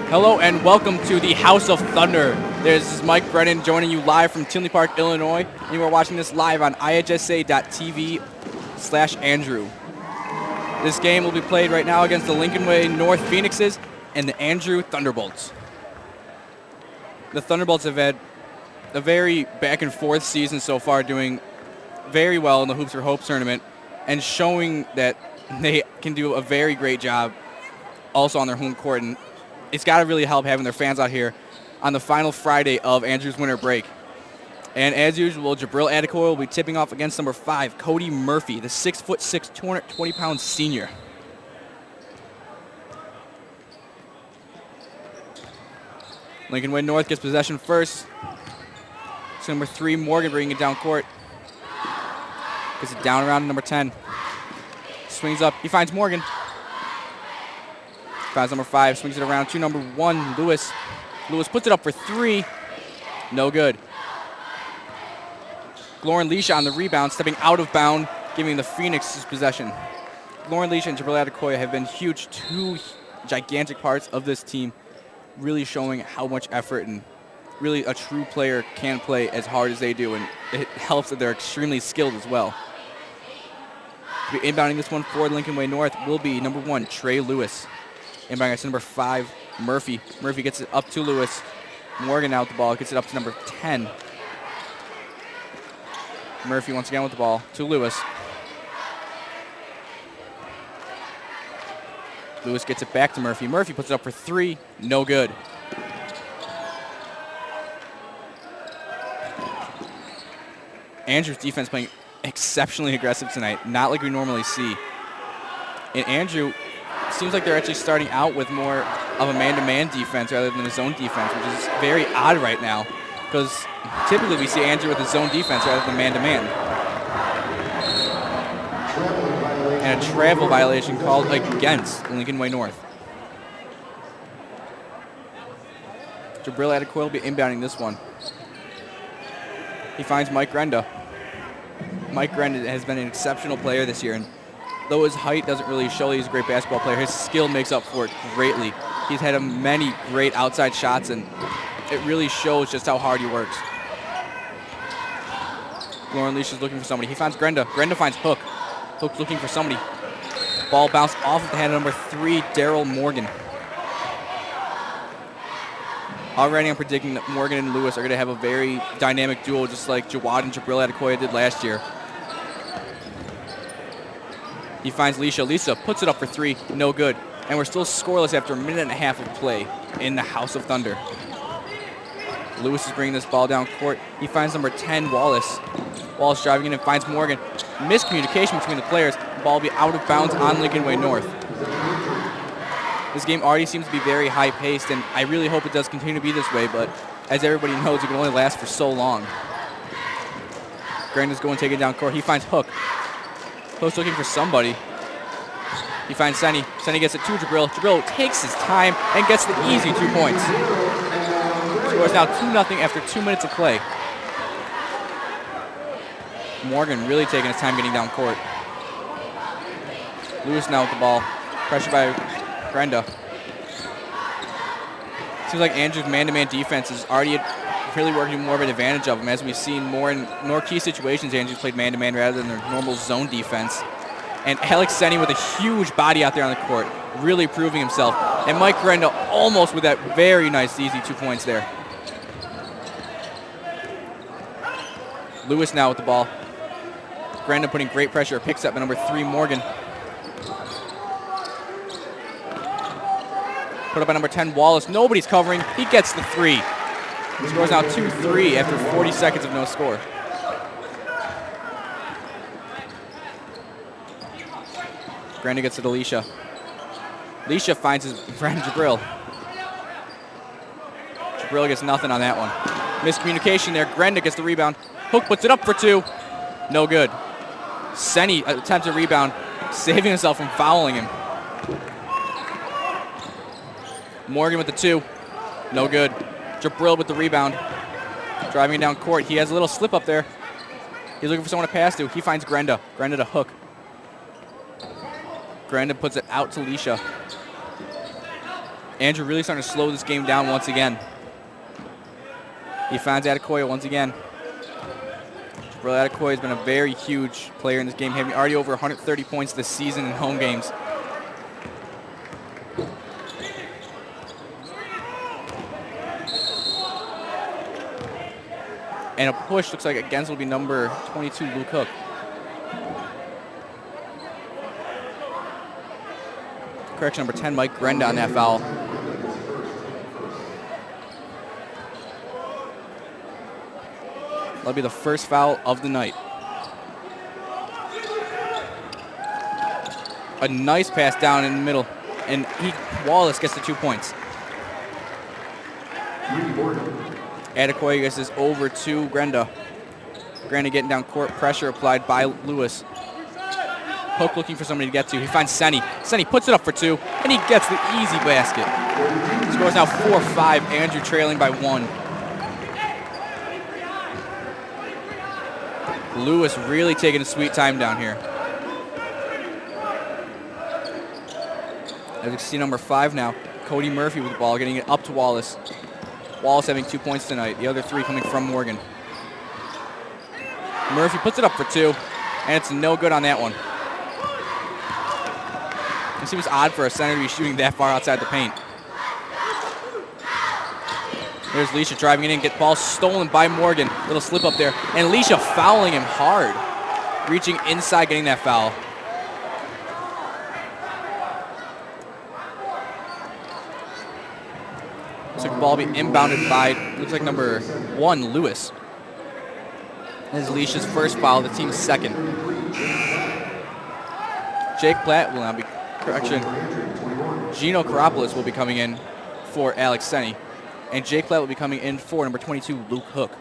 Hello and welcome to the House of Thunder. This is Mike Brennan joining you live from Tinley Park, Illinois. And you are watching this live on ihsa.tv/Andrew. This game will be played right now against the Lincoln Way North Phoenixes and the Andrew Thunderbolts. The Thunderbolts have had a very back and forth season so far, doing very well in the Hoops for Hope tournament and showing that they can do a very great job also on their home court. And it's got to really help having their fans out here on the final Friday of Andrew's winter break. And as usual, Jabril Adekoya will be tipping off against number 5, Cody Murphy, the 6'6", 220-pound senior. Lincoln Way North gets possession first. It's number 3, Morgan, bringing it down court. Gets it down around number 10. Swings up. He finds Morgan. Finds number 5. Swings it around to number 1, Lewis. Lewis puts it up for 3. No good. Lauren Leisha on the rebound, stepping out of bound, giving the Phoenix possession. Lauren Leisha and Jabril Adekoya have been huge, 2 gigantic parts of this team, really showing how much effort and really a true player can play as hard as they do, and it helps that they're extremely skilled as well. To be inbounding this one for Lincoln Way North will be number 1, Trey Lewis. Inbounding to number 5, Murphy. Murphy gets it up to Lewis. Morgan out the ball, gets it up to number 10. Murphy once again with the ball to Lewis. Lewis gets it back to Murphy. Murphy puts it up for 3. No good. Andrew's defense playing exceptionally aggressive tonight, not like we normally see. And Andrew seems like they're actually starting out with more of a man-to-man defense rather than a zone defense, which is very odd right now. because typically we see Andrew with his zone defense rather than man-to-man. And a travel violation called against Lincoln Way North. Jabril Adekoya will be inbounding this one. He finds Mike Grenda. Mike Grenda has been an exceptional player this year, and though his height doesn't really show he's a great basketball player, his skill makes up for it greatly. He's had many great outside shots, and it really shows just how hard he works. Lauren Leash is looking for somebody. He finds Grenda. Grenda finds Hook. Hook's looking for somebody. Ball bounced off of the hand of number 3, Daryl Morgan. Already I'm predicting that Morgan and Lewis are going to have a very dynamic duo, just like Jawad and Jabril Adekoya did last year. He finds Leisha. Lisa puts it up for 3, no good. And we're still scoreless after a minute and a half of play in the House of Thunder. Lewis is bringing this ball down court. He finds number 10, Wallace. Wallace driving in and finds Morgan. Miscommunication between the players. The ball will be out of bounds on Lincoln Way North. This game already seems to be very high-paced, and I really hope it does continue to be this way, but as everybody knows, it can only last for so long. Granda's going to take it down court. He finds Hook. Hook's looking for somebody. He finds Senny. Senny gets it to Jabril. Jabril takes his time and gets the easy 2 points. Scores now 2-0 after 2 minutes of play. Morgan really taking his time getting down court. Lewis now with the ball. Pressure by Grenda. Seems like Andrew's man-to-man defense is already really working more of an advantage of him, as we've seen more in more key situations. Andrew's played man-to-man rather than their normal zone defense. And Alex Senny with a huge body out there on the court, really proving himself. And Mike Grenda almost with that very nice, easy 2 points there. Lewis now with the ball. Grenda putting great pressure, picks up at number 3, Morgan. Put up by number 10, Wallace. Nobody's covering. He gets the 3. He scores now 2-3 after 40 seconds of no score. Grenda gets it to Leisha. Leisha finds his friend Jabril. Jabril gets nothing on that one. Miscommunication there. Grenda gets the rebound. Hook puts it up for 2. No good. Senny attempts a rebound, saving himself from fouling him. Morgan with the 2. No good. Jabril with the rebound. Driving down court. He has a little slip up there. He's looking for someone to pass to. He finds Grenda. Grenda to Hook. Grenda puts it out to Leisha. Andrew really starting to slow this game down once again. He finds Adekoya once again. Jabril Adekoya has been a very huge player in this game, having already over 130 points this season in home games. And a push looks like against will be number 22, Luke Hook. Correction, number 10, Mike Grenda on that foul. That'll be the first foul of the night. A nice pass down in the middle, and Wallace gets the 2 points. Adekoya gets this over to Grenda. Grenda getting down court, pressure applied by Lewis. Hook looking for somebody to get to. He finds Senny. Senny puts it up for 2, and he gets the easy basket. Scores now 4-5. Andrew trailing by 1. Lewis really taking a sweet time down here. As we see number 5 now, Cody Murphy with the ball, getting it up to Wallace. Wallace having 2 points tonight. The other 3 coming from Morgan. Murphy puts it up for 2, and it's no good on that one. It seems odd for a center to be shooting that far outside the paint. There's Leisha driving it in, get ball stolen by Morgan. Little slip up there. And Leisha fouling him hard. Reaching inside, getting that foul. Looks like the ball will be inbounded by, looks like number 1, Lewis. This is Leisha's first foul, the team's second. Jake Platt will now be, correction, Gino Karopoulos will be coming in for Alex Senny. And Jake Platt will be coming in for number 22, Luke Hook.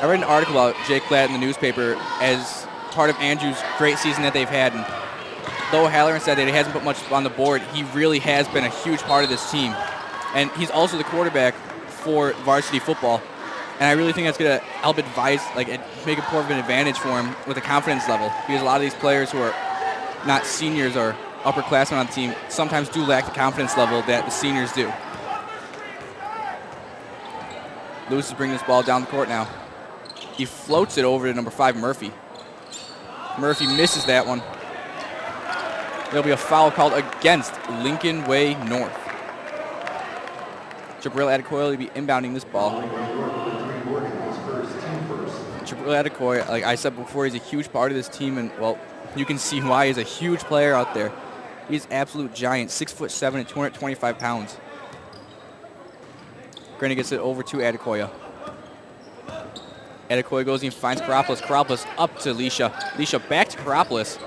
I read an article about Jake Platt in the newspaper as part of Andrew's great season that they've had. And though Halloran said that he hasn't put much on the board, he really has been a huge part of this team. And he's also the quarterback for varsity football. And I really think that's going to help make it more of an advantage for him with the confidence level. Because a lot of these players who are not seniors or upperclassmen on the team sometimes do lack the confidence level that the seniors do. Lewis is bringing this ball down the court now. He floats it over to number 5, Murphy. Murphy misses that one. There'll be a foul called against Lincoln Way North. Jabril Adekoya will be inbounding this ball. Jabril Adekoya, like I said before, he's a huge part of this team, and, well, you can see why. He's a huge player out there. He's an absolute giant, 6'7" and 225 pounds. Granny gets it over to Adekoya. Adekoya goes and finds Karopoulos. Karopoulos up to Leisha. Leisha back to Karopoulos.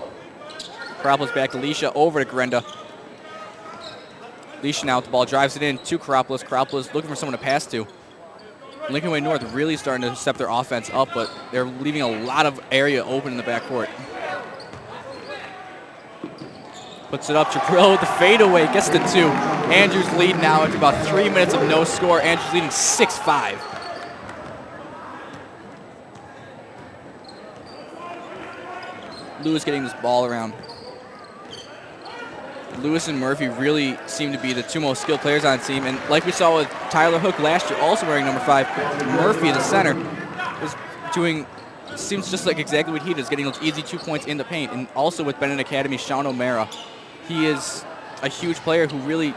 Karopoulos back to Leisha, over to Grenda. Leisha now with the ball, drives it in to Karopoulos. Karopoulos looking for someone to pass to. Lincoln Way North really starting to step their offense up, but they're leaving a lot of area open in the backcourt. Puts it up, Jabril with the fadeaway, gets the 2. Andrews lead now after about 3 minutes of no score. Andrews leading 6-5. Lewis getting this ball around. Lewis and Murphy really seem to be the 2 most skilled players on the team. And like we saw with Tyler Hook last year, also wearing number 5, Murphy, the center, is doing, seems just like exactly what he does, getting those easy 2 points in the paint. And also with Bennett Academy, Sean O'Mara. He is a huge player who really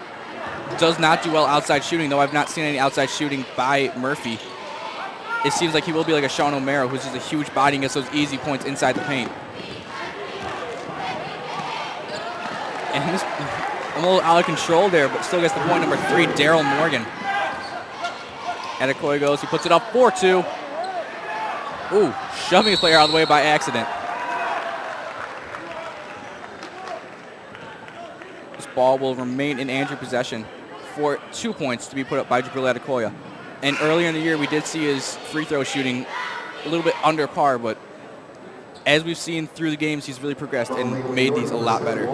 does not do well outside shooting, though I've not seen any outside shooting by Murphy. It seems like he will be like a Sean O'Mara, who's just a huge body and gets those easy points inside the paint. And this, a little out of control there, but still gets the point. Number 3, Daryl Morgan. Adekoya goes, he puts it up 4-2. Ooh, shoving his player out of the way by accident. This ball will remain in Andrew possession for 2 points to be put up by Jabril Adekoya. And earlier in the year, we did see his free throw shooting a little bit under par, but as we've seen through the games, he's really progressed and made these a lot better.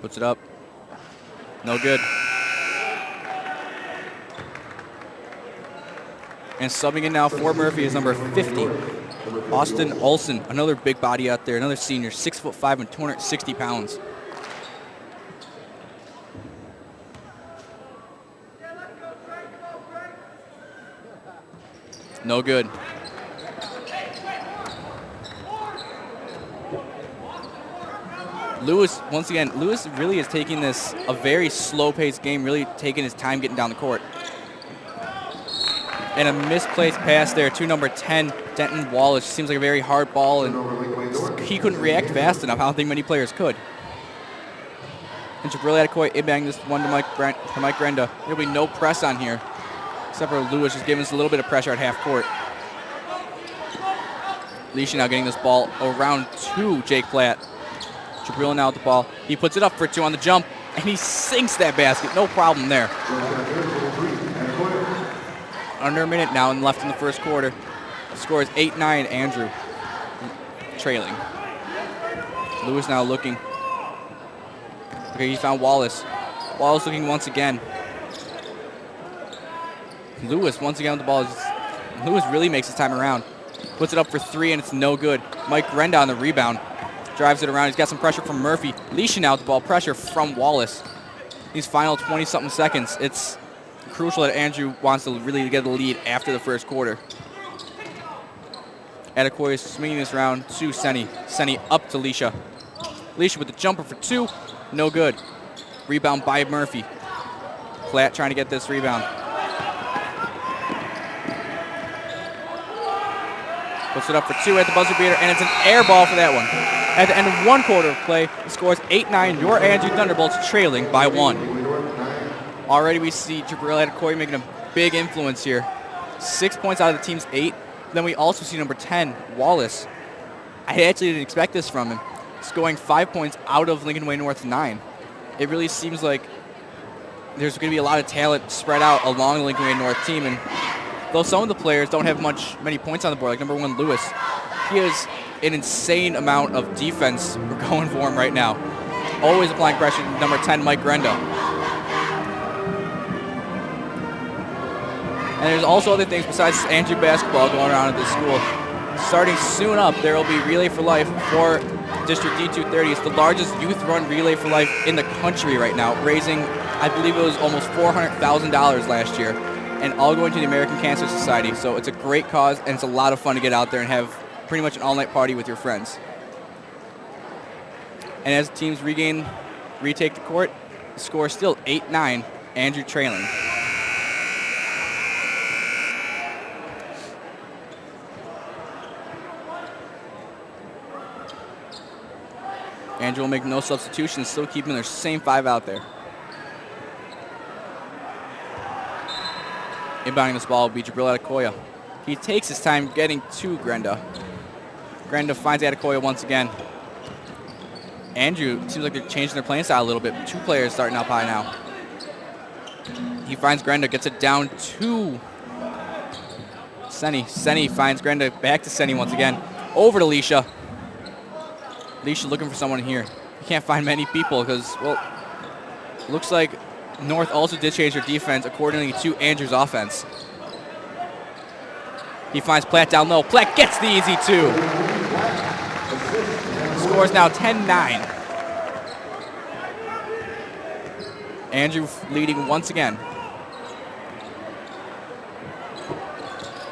Puts it up. No good. And subbing in now for Murphy is number 50, Austin Olson, another big body out there, another senior, 6'5" and 260 pounds. No good. Lewis, once again, Lewis really is taking this a very slow-paced game, really taking his time getting down the court. And a misplaced pass there to number 10, Denton Wallace. Seems like a very hard ball, and he couldn't react fast enough. I don't think many players could. And Jabril Adekoya inbounding this one to Mike Grenda. There'll be no press on here, except for Lewis just giving us a little bit of pressure at half court. Leisha now getting this ball around to Jake Platt. Jabril now with the ball. He puts it up for 2 on the jump, and he sinks that basket. No problem there. Under a minute now and left in the first quarter. The score is 8-9, Andrew trailing. Lewis now looking. Okay, he found Wallace. Wallace looking once again. Lewis once again with the ball. Lewis really makes his time around. Puts it up for 3, and it's no good. Mike Grenda on the rebound. Drives it around. He's got some pressure from Murphy. Leisha now with the ball. Pressure from Wallace. These final 20-something seconds. It's crucial that Andrew wants to really get the lead after the first quarter. Adekoya is swinging this round to Senni. Senni up to Leisha. Leisha with the jumper for 2. No good. Rebound by Murphy. Platt trying to get this rebound. Puts it up for 2 at the buzzer beater, and it's an air ball for that one. At the end of 1 quarter of play, the score is 8-9. Your Andrew Thunderbolts trailing by 1. Already we see Jabril Adekoya making a big influence here. 6 points out of the team's 8. Then we also see number 10, Wallace, I actually didn't expect this from him. Scoring 5 points out of Lincoln Way North's 9. It really seems like there's going to be a lot of talent spread out along the Lincoln Way North team, and though some of the players don't have many points on the board, like number 1 Lewis, he has an insane amount of defense going for him right now. Always applying pressure to number 10 Mike Grenda. And there's also other things besides Andrew basketball going around at this school. Starting soon up, there will be Relay for Life for District D230. It's the largest youth-run Relay for Life in the country right now, raising, I believe it was almost $400,000 last year, and all going to the American Cancer Society. So it's a great cause, and it's a lot of fun to get out there and have pretty much an all-night party with your friends. And as teams retake the court, the score is still 8-9, Andrew trailing. Andrew will make no substitutions, still keeping their same 5 out there. Inbounding this ball will be Jabril Adekoya. He takes his time getting to Grenda. Grenda finds Adekoya once again. Andrew seems like they're changing their playing style a little bit. 2 players starting up high now. He finds Grenda, gets it down to Senny. Senny finds Grenda, back to Senny once again. Over to Leisha. Leisha looking for someone here. He can't find many people because, well, looks like North also did change their defense accordingly to Andrew's offense. He finds Platt down low. Platt gets the easy 2. Score is now 10-9. Andrew leading once again.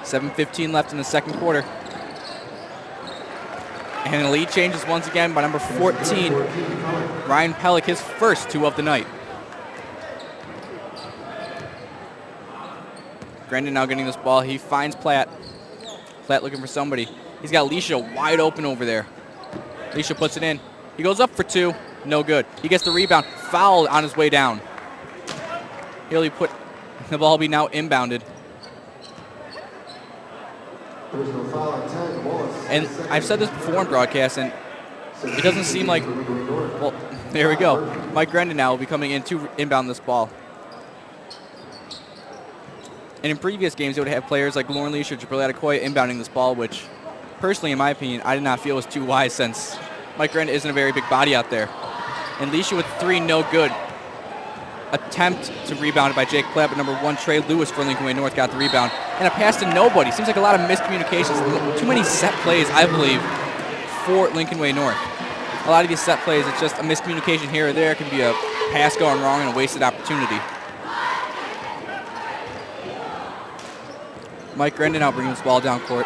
7:15 left in the second quarter. And the lead changes once again by number 14, Ryan Pellick, his first 2 of the night. Grenda now getting this ball. He finds Platt. Platt looking for somebody. He's got Leisha wide open over there. Leisha puts it in. He goes up for 2. No good. He gets the rebound. Foul on his way down. He'll put the ball be now inbounded. And I've said this before in broadcast, and it doesn't seem like, well, there we go. Mike Grenda now will be coming in to inbound this ball. And in previous games, they would have players like Lauren Leisha or Jabril Adekoya inbounding this ball, which, personally, in my opinion, I did not feel was too wise since Mike Grenda isn't a very big body out there. And Leisha with 3, no good. Attempt to rebound it by Jake Platt, but number 1, Trey Lewis for Lincoln Way North got the rebound. And a pass to nobody. Seems like a lot of miscommunications. Too many set plays, I believe, for Lincoln Way North. A lot of these set plays, it's just a miscommunication here or there. It can be a pass going wrong and a wasted opportunity. Mike Grenda now bringing this ball down court.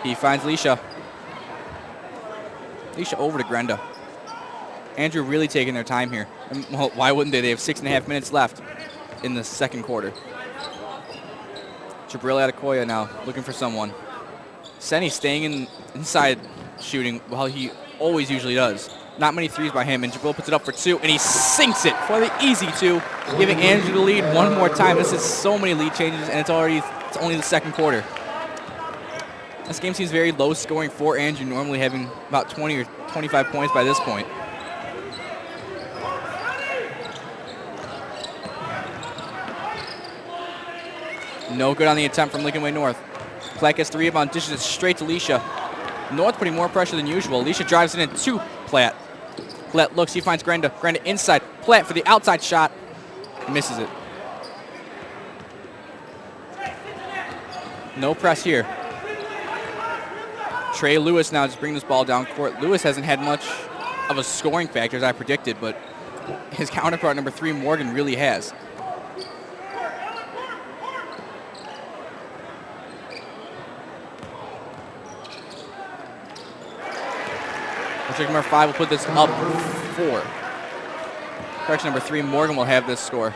He finds Leisha. Leisha over to Grenda. Andrew really taking their time here. And, well, why wouldn't they? They have 6.5 minutes left in the second quarter. Jabril Adekoya now looking for someone. Senny staying inside shooting while he always usually does. Not many threes by him, and Jabril puts it up for 2, and he sinks it for the easy 2, giving Andrew the lead one more time. This is so many lead changes, and it's only the second quarter. This game seems very low scoring for Andrew, normally having about 20 or 25 points by this point. No good on the attempt from Lincoln Way North. Platt gets the rebound, dishes it straight to Leisha. North putting more pressure than usual. Leisha drives it in to Platt. Platt looks, he finds Grenda. Grenda inside. Platt for the outside shot. Misses it. No press here. Trey Lewis now just bringing this ball down court. Lewis hasn't had much of a scoring factor as I predicted, but his counterpart, number 3, Morgan, really has. District number 5 will put this up 4. Correction, number 3, Morgan will have this score.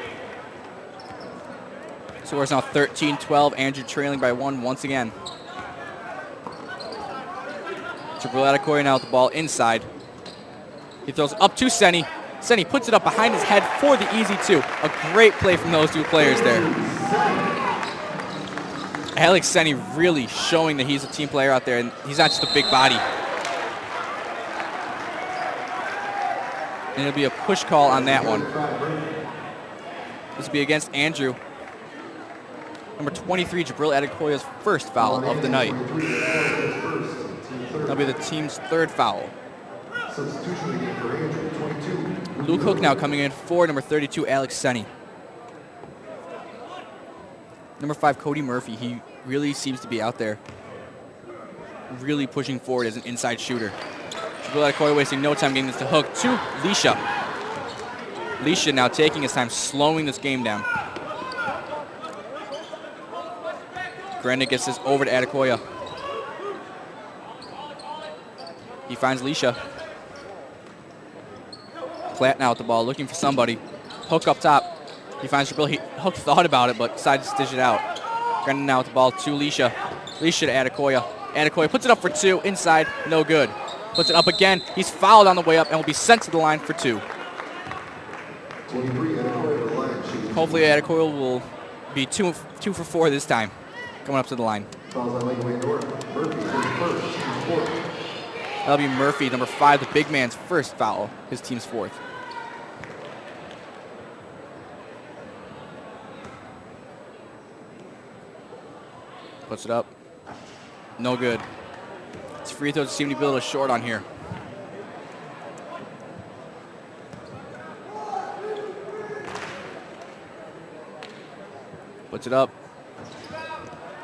Score is now 13-12. Andrew trailing by 1 once again. Jabril Adekoya now with the ball inside. He throws up to Senny. Senny puts it up behind his head for the easy 2. A great play from those 2 players there. Alex Senni really showing that he's a team player out there, and he's not just a big body. And it'll be a push call on that one. This will be against Andrew. Number 23, Jabril Adekoya's first foul of the night. That'll be the team's third foul. Luke Hook now coming in for number 32, Alex Senni. Number 5, Cody Murphy. He really seems to be out there, really pushing forward as an inside shooter. Jabril Adekoya wasting no time getting this to Hook to Lisha. Lisha now taking his time, slowing this game down. Grenda gets this over to Adekoya. He finds Lisha. Platt now with the ball, looking for somebody. Hook up top. He finds Jabril. Hook thought about it, but decided to stitch it out. Grenda now with the ball to Lisha. Lisha to Adekoya. Adekoya puts it up for 2, inside, no good. Puts it up again. He's fouled on the way up and will be sent to the line for 2. Hopefully Adekoya will be 2 for 4 this time, coming up to the line. That'll be Murphy, number 5, the big man's first foul, his team's 4th. Puts it up. No good. His free throws seem to be a little short on here. Puts it up.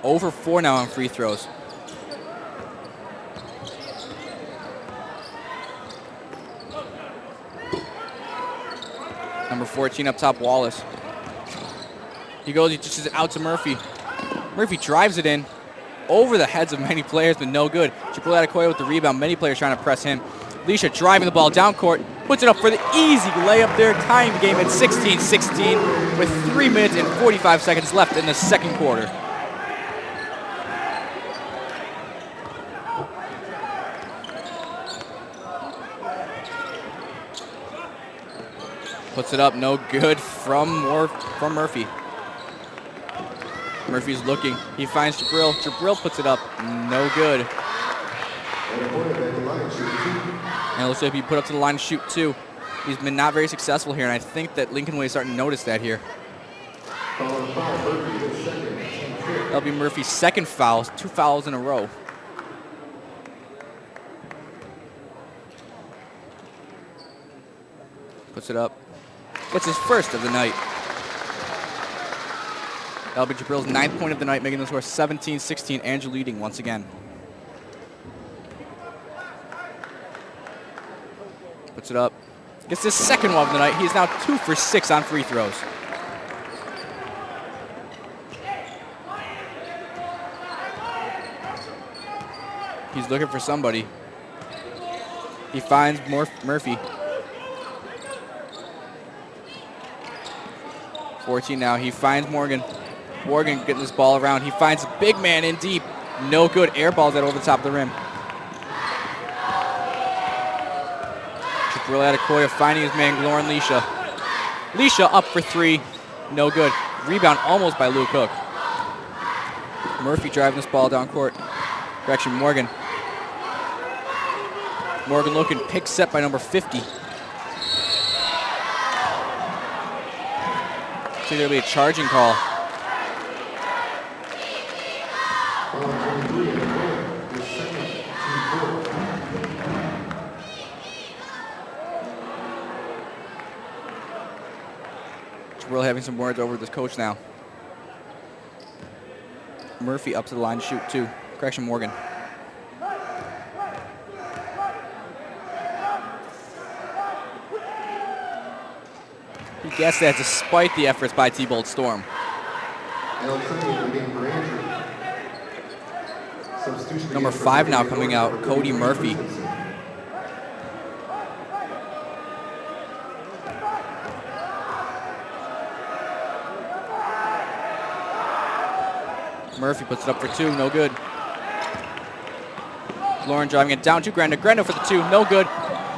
Over 4 now on free throws. Number 14 up top, Wallace. He dishes it out to Murphy. Murphy drives it in over the heads of many players, but no good. Jabril Adekoya with the rebound. Many players trying to press him. Lisha driving the ball down court. Puts it up for the easy layup there, tying the game at 16-16 with 3 minutes and 45 seconds left in the second quarter. Puts it up, no good from Murphy. Murphy's looking. He finds Jabril. Jabril puts it up, no good. And it looks like he put up to the line to shoot 2. He's been not very successful here, and I think that Lincoln Way is starting to notice that here. That'll be Murphy's second foul, 2 fouls in a row. Puts it up. Gets his first of the night. That'll be Jabril's 9th point of the night, making the score 17-16. Andrew leading once again. Puts it up. Gets his second one of the night. He's now 2 for 6 on free throws. He's looking for somebody. He finds Murphy. 14 now. He finds Morgan. Morgan getting this ball around. He finds a big man in deep. No good. Airballs that over the top of the rim. Jabril Adekoya finding his man, Lauren Lisha. Lisha up for 3. No good. Rebound almost by Luke Hook. Murphy driving this ball down court. Correction, Morgan. Morgan looking. Pick set by number 50. So there'll be a charging call. Jabril having some words over with his coach now. Murphy up to the line to shoot 2. Correction, Morgan. He gets that despite the efforts by T-Bolt Storm. Number 5 now coming out, Cody Murphy. Murphy puts it up for 2, no good. Lauren driving it down to Grenda. Grenda for the 2, no good.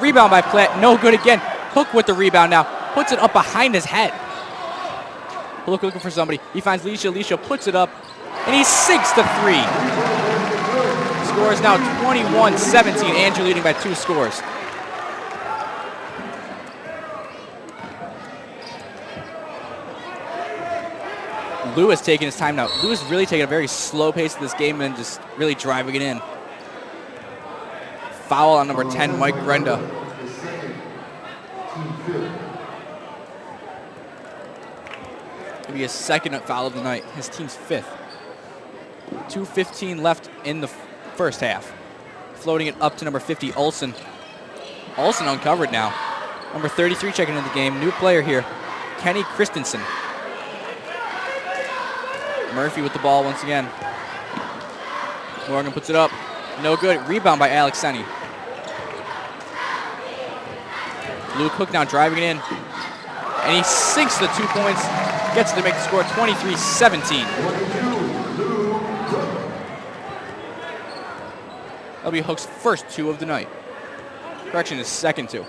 Rebound by Platt, no good again. Hook with the rebound now. Puts it up behind his head. Looking for somebody. He finds Lisha. Lisha puts it up. and he sinks the three. Score is now 21-17. Andrew leading by 2 scores. Lewis taking his time now. Lewis really taking a very slow pace of this game and just really driving it in. Foul on number 10, Mike Grenda. Maybe his second foul of the night, his team's 5th. 2:15 left in the first half. Floating it up to number 50, Olsen. Olsen uncovered now. Number 33 checking into the game. New player here, Kenny Christensen. Murphy with the ball once again. Morgan puts it up. No good. Rebound by Alex Senni. Luke Hook now driving it in. And he sinks the 2 points. Gets to make the score 23-17. That'll be Hook's first 2 of the night. Correction, his second 2.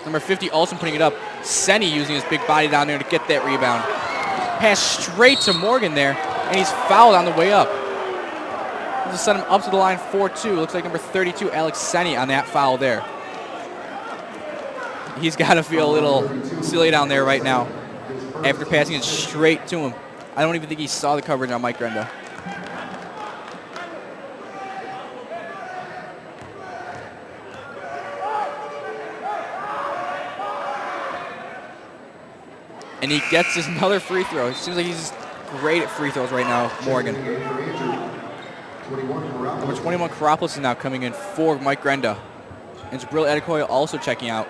Number 50 Olsen putting it up. Senni using his big body down there to get that rebound. Pass straight to Morgan there, and he's fouled on the way up. This will send him up to the line 4-2. Looks like number 32, Alex Senni, on that foul there. He's got to feel a little silly down there right now after passing it straight to him. I don't even think he saw the coverage on Mike Grenda. And he gets just another free throw. It seems like he's just great at free throws right now, Morgan. Number 21, Karopoulos is now coming in for Mike Grenda. And Jabril Adekoya also checking out.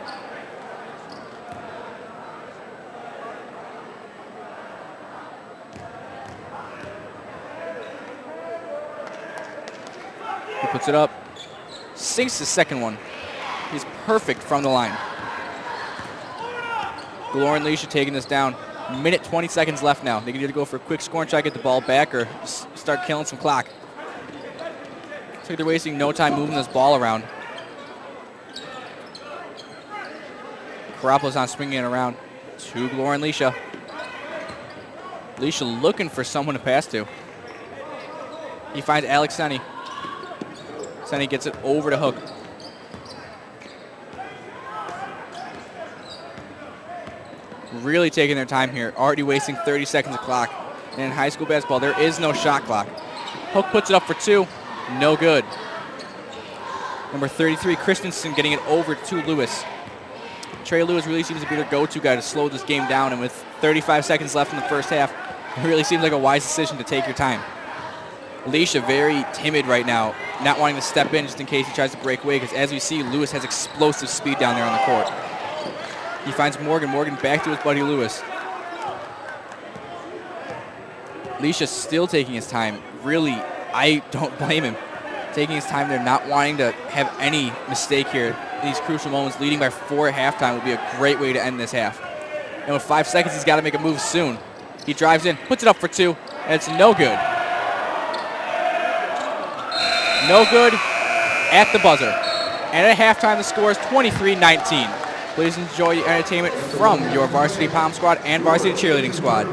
He puts it up, sinks the second one. He's perfect from the line. Lauren Leisha taking this down. Minute 20 seconds left now. They can either go for a quick score and try to get the ball back or start killing some clock. Looks like they're wasting no time moving this ball around. Karopoulos on swinging it around to Lauren Leisha. Leisha looking for someone to pass to. He finds Alex Senni. Senni gets it over to Hook. Really taking their time here, already wasting 30 seconds of clock. And in high school basketball, there is no shot clock. Hook puts it up for 2, no good. Number 33, Christensen, getting it over to Lewis. Trey Lewis really seems to be their go-to guy to slow this game down, and with 35 seconds left in the first half, it really seems like a wise decision to take your time. Leisha very timid right now, not wanting to step in just in case he tries to break away, because as we see, Lewis has explosive speed down there on the court. He finds Morgan. Morgan back to his buddy Lewis. Leisha still taking his time. Really, I don't blame him. Taking his time there, not wanting to have any mistake here in these crucial moments. Leading by 4 at halftime would be a great way to end this half. And with 5 seconds, he's got to make a move soon. He drives in, puts it up for 2, and it's no good. No good at the buzzer. And at halftime, the score is 23-19. Please enjoy your entertainment from your Varsity Pom Squad and Varsity Cheerleading Squad.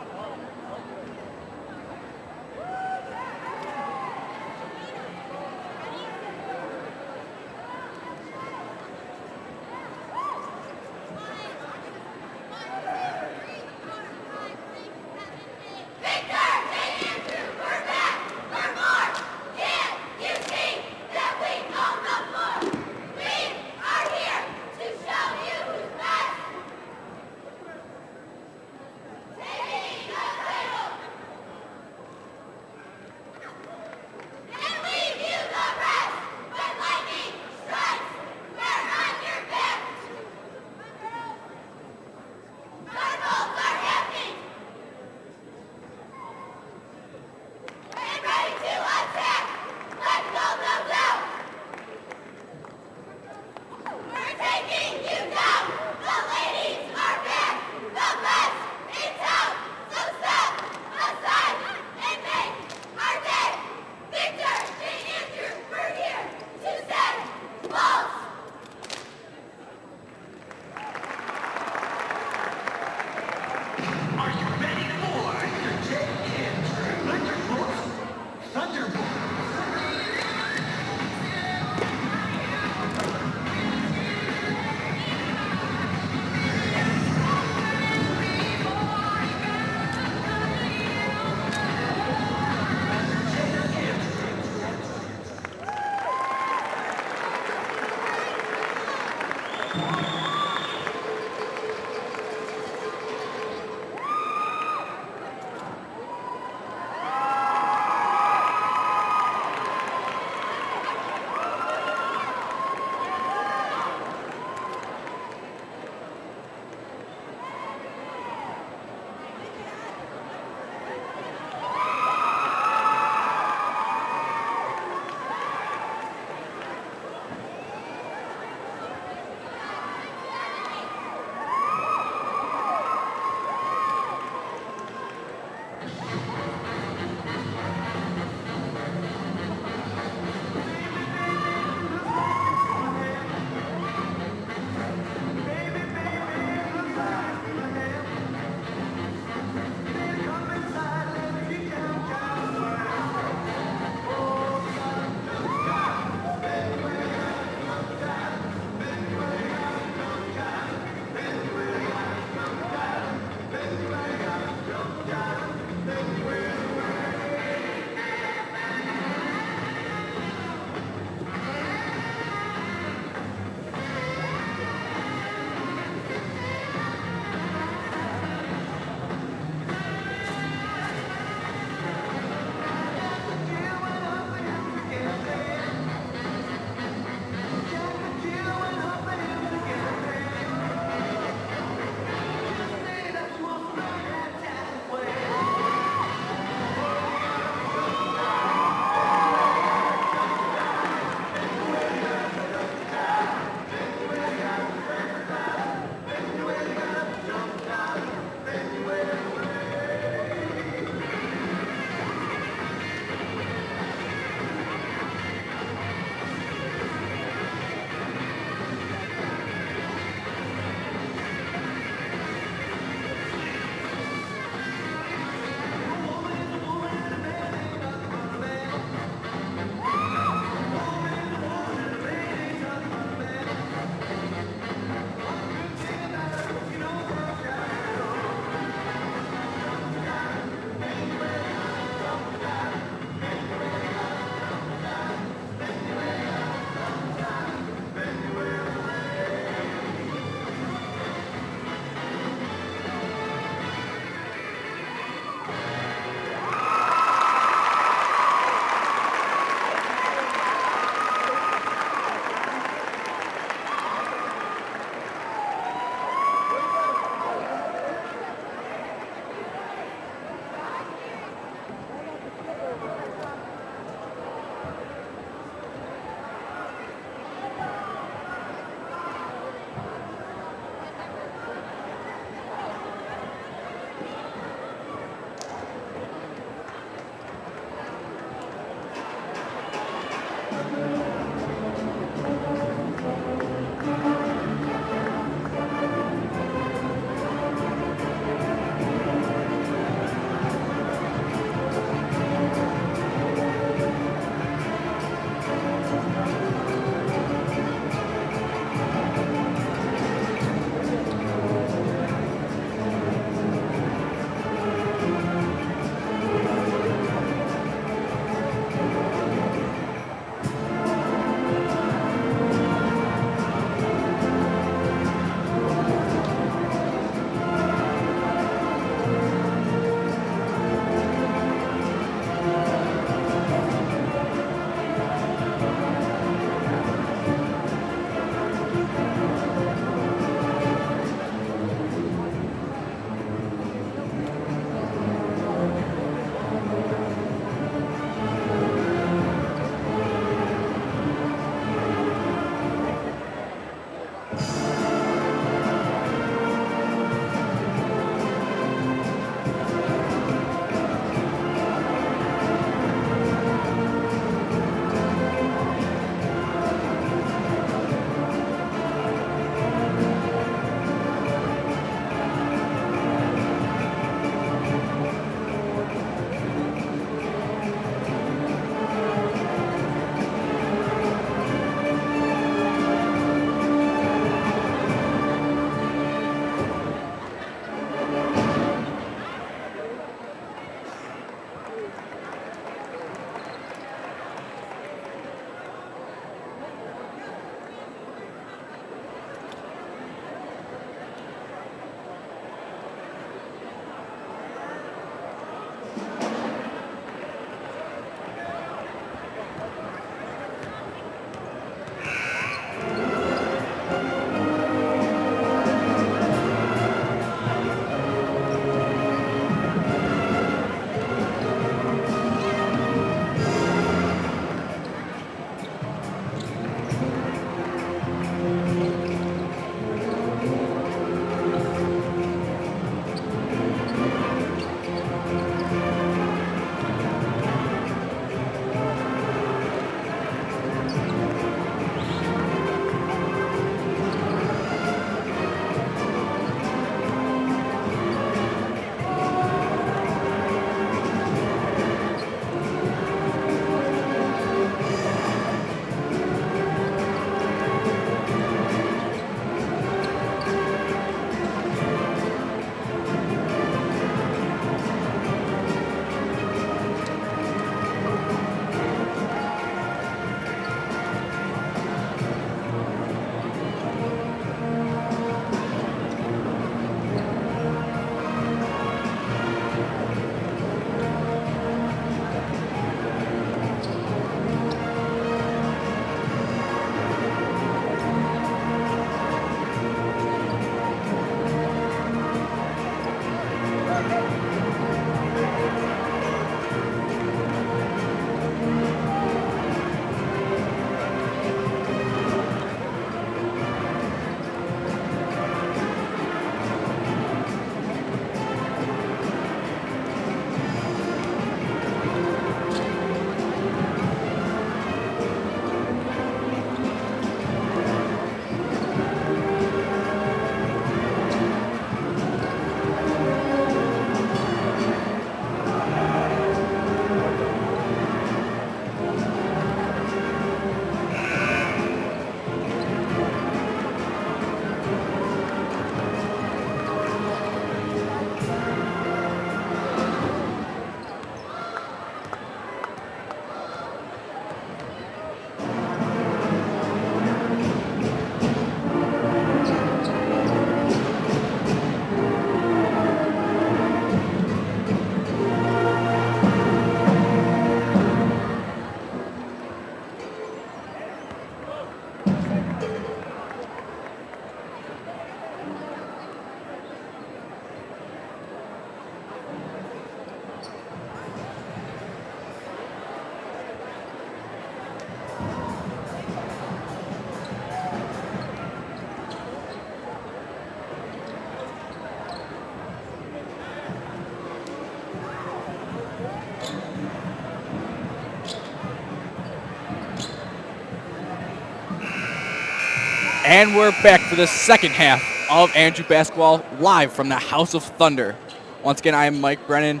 And we're back for the second half of Andrew Basketball, live from the House of Thunder. Once again, I am Mike Brennan,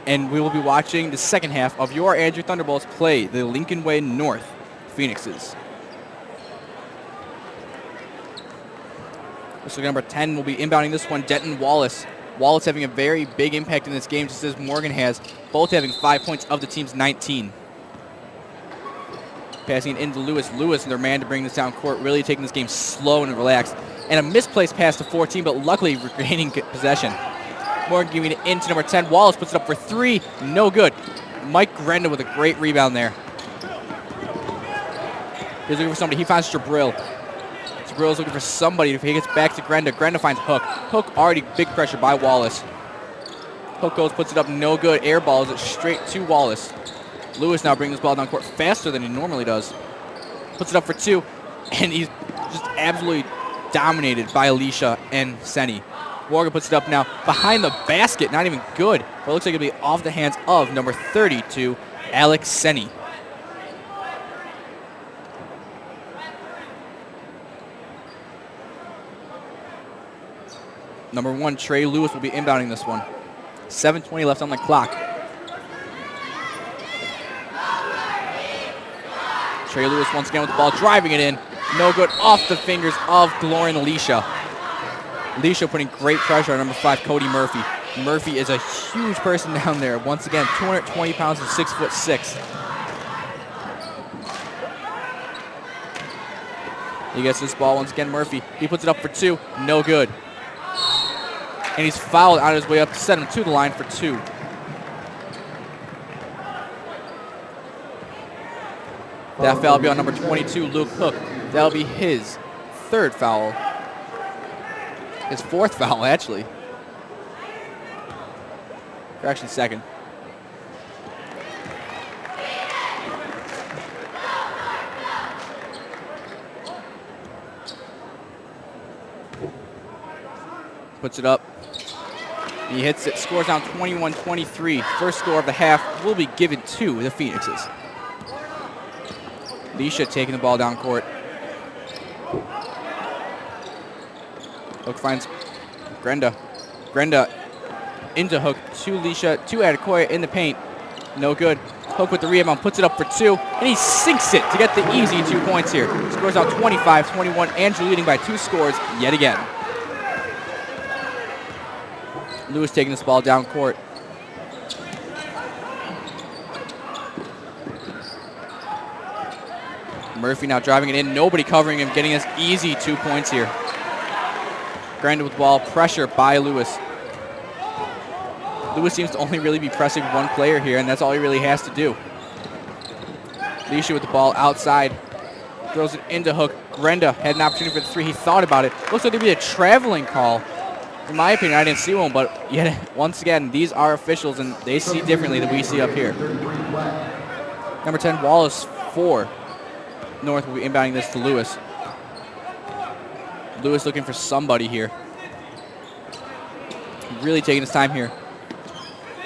and we will be watching the second half of your Andrew Thunderbolts play the Lincoln Way North Phoenixes. So number 10 will be inbounding this one, Denton Wallace. Wallace having a very big impact in this game, just as Morgan has, both having 5 points of the team's 19. Passing it into Lewis. Lewis, their man to bring this down court, really taking this game slow and relaxed. And a misplaced pass to 14, but luckily regaining possession. Morgan giving it into number 10. Wallace puts it up for three. No good. Mike Grenda with a great rebound there. He's looking for somebody. He finds Jabril. Jabril's looking for somebody. If he gets back to Grenda, Grenda finds Hook. Hook already big pressure by Wallace. Hook goes, puts it up, no good. Air balls it straight to Wallace. Lewis now brings this ball down court faster than he normally does. Puts it up for two, and he's just absolutely dominated by Alicia and Senni. Morgan puts it up now behind the basket, not even good, but it looks like it'll be off the hands of number 32, Alex Senni. Number 1, Trey Lewis will be inbounding this one. 7:20 left on the clock. Trey Lewis once again with the ball, driving it in. No good, off the fingers of Gloria and Alicia. Alicia putting great pressure on number 5, Cody Murphy. Murphy is a huge person down there. Once again, 220 pounds and 6'6". He gets this ball once again, Murphy. He puts it up for two, no good. And he's fouled on his way up to send him to the line for two. That foul will be on number 22, Luke Hook. That'll be his third foul. His fourth foul, actually. Or actually second. Puts it up. He hits it, scores down 21-23. First score of the half will be given to the Phoenixes. Alicia taking the ball down court. Hook finds Grenda. Grenda into Hook to Alicia, to Adekoya in the paint. No good. Hook with the rebound, puts it up for two, and he sinks it to get the easy 2 points here. Scores out 25-21. Andrew leading by 2 scores yet again. Lewis taking this ball down court. Murphy now driving it in. Nobody covering him, getting us easy 2 points here. Granda with the ball. Pressure by Lewis. Lewis seems to only really be pressing one player here, and that's all he really has to do. Alicia with the ball outside. Throws it into Hook. Grenda had an opportunity for the three. He thought about it. Looks like there'd be a traveling call. In my opinion, I didn't see one, but yet once again, these are officials, and they see differently than we see up here. Number 10, Wallace, 4. North will be inbounding this to Lewis. Lewis looking for somebody here. Really taking his time here.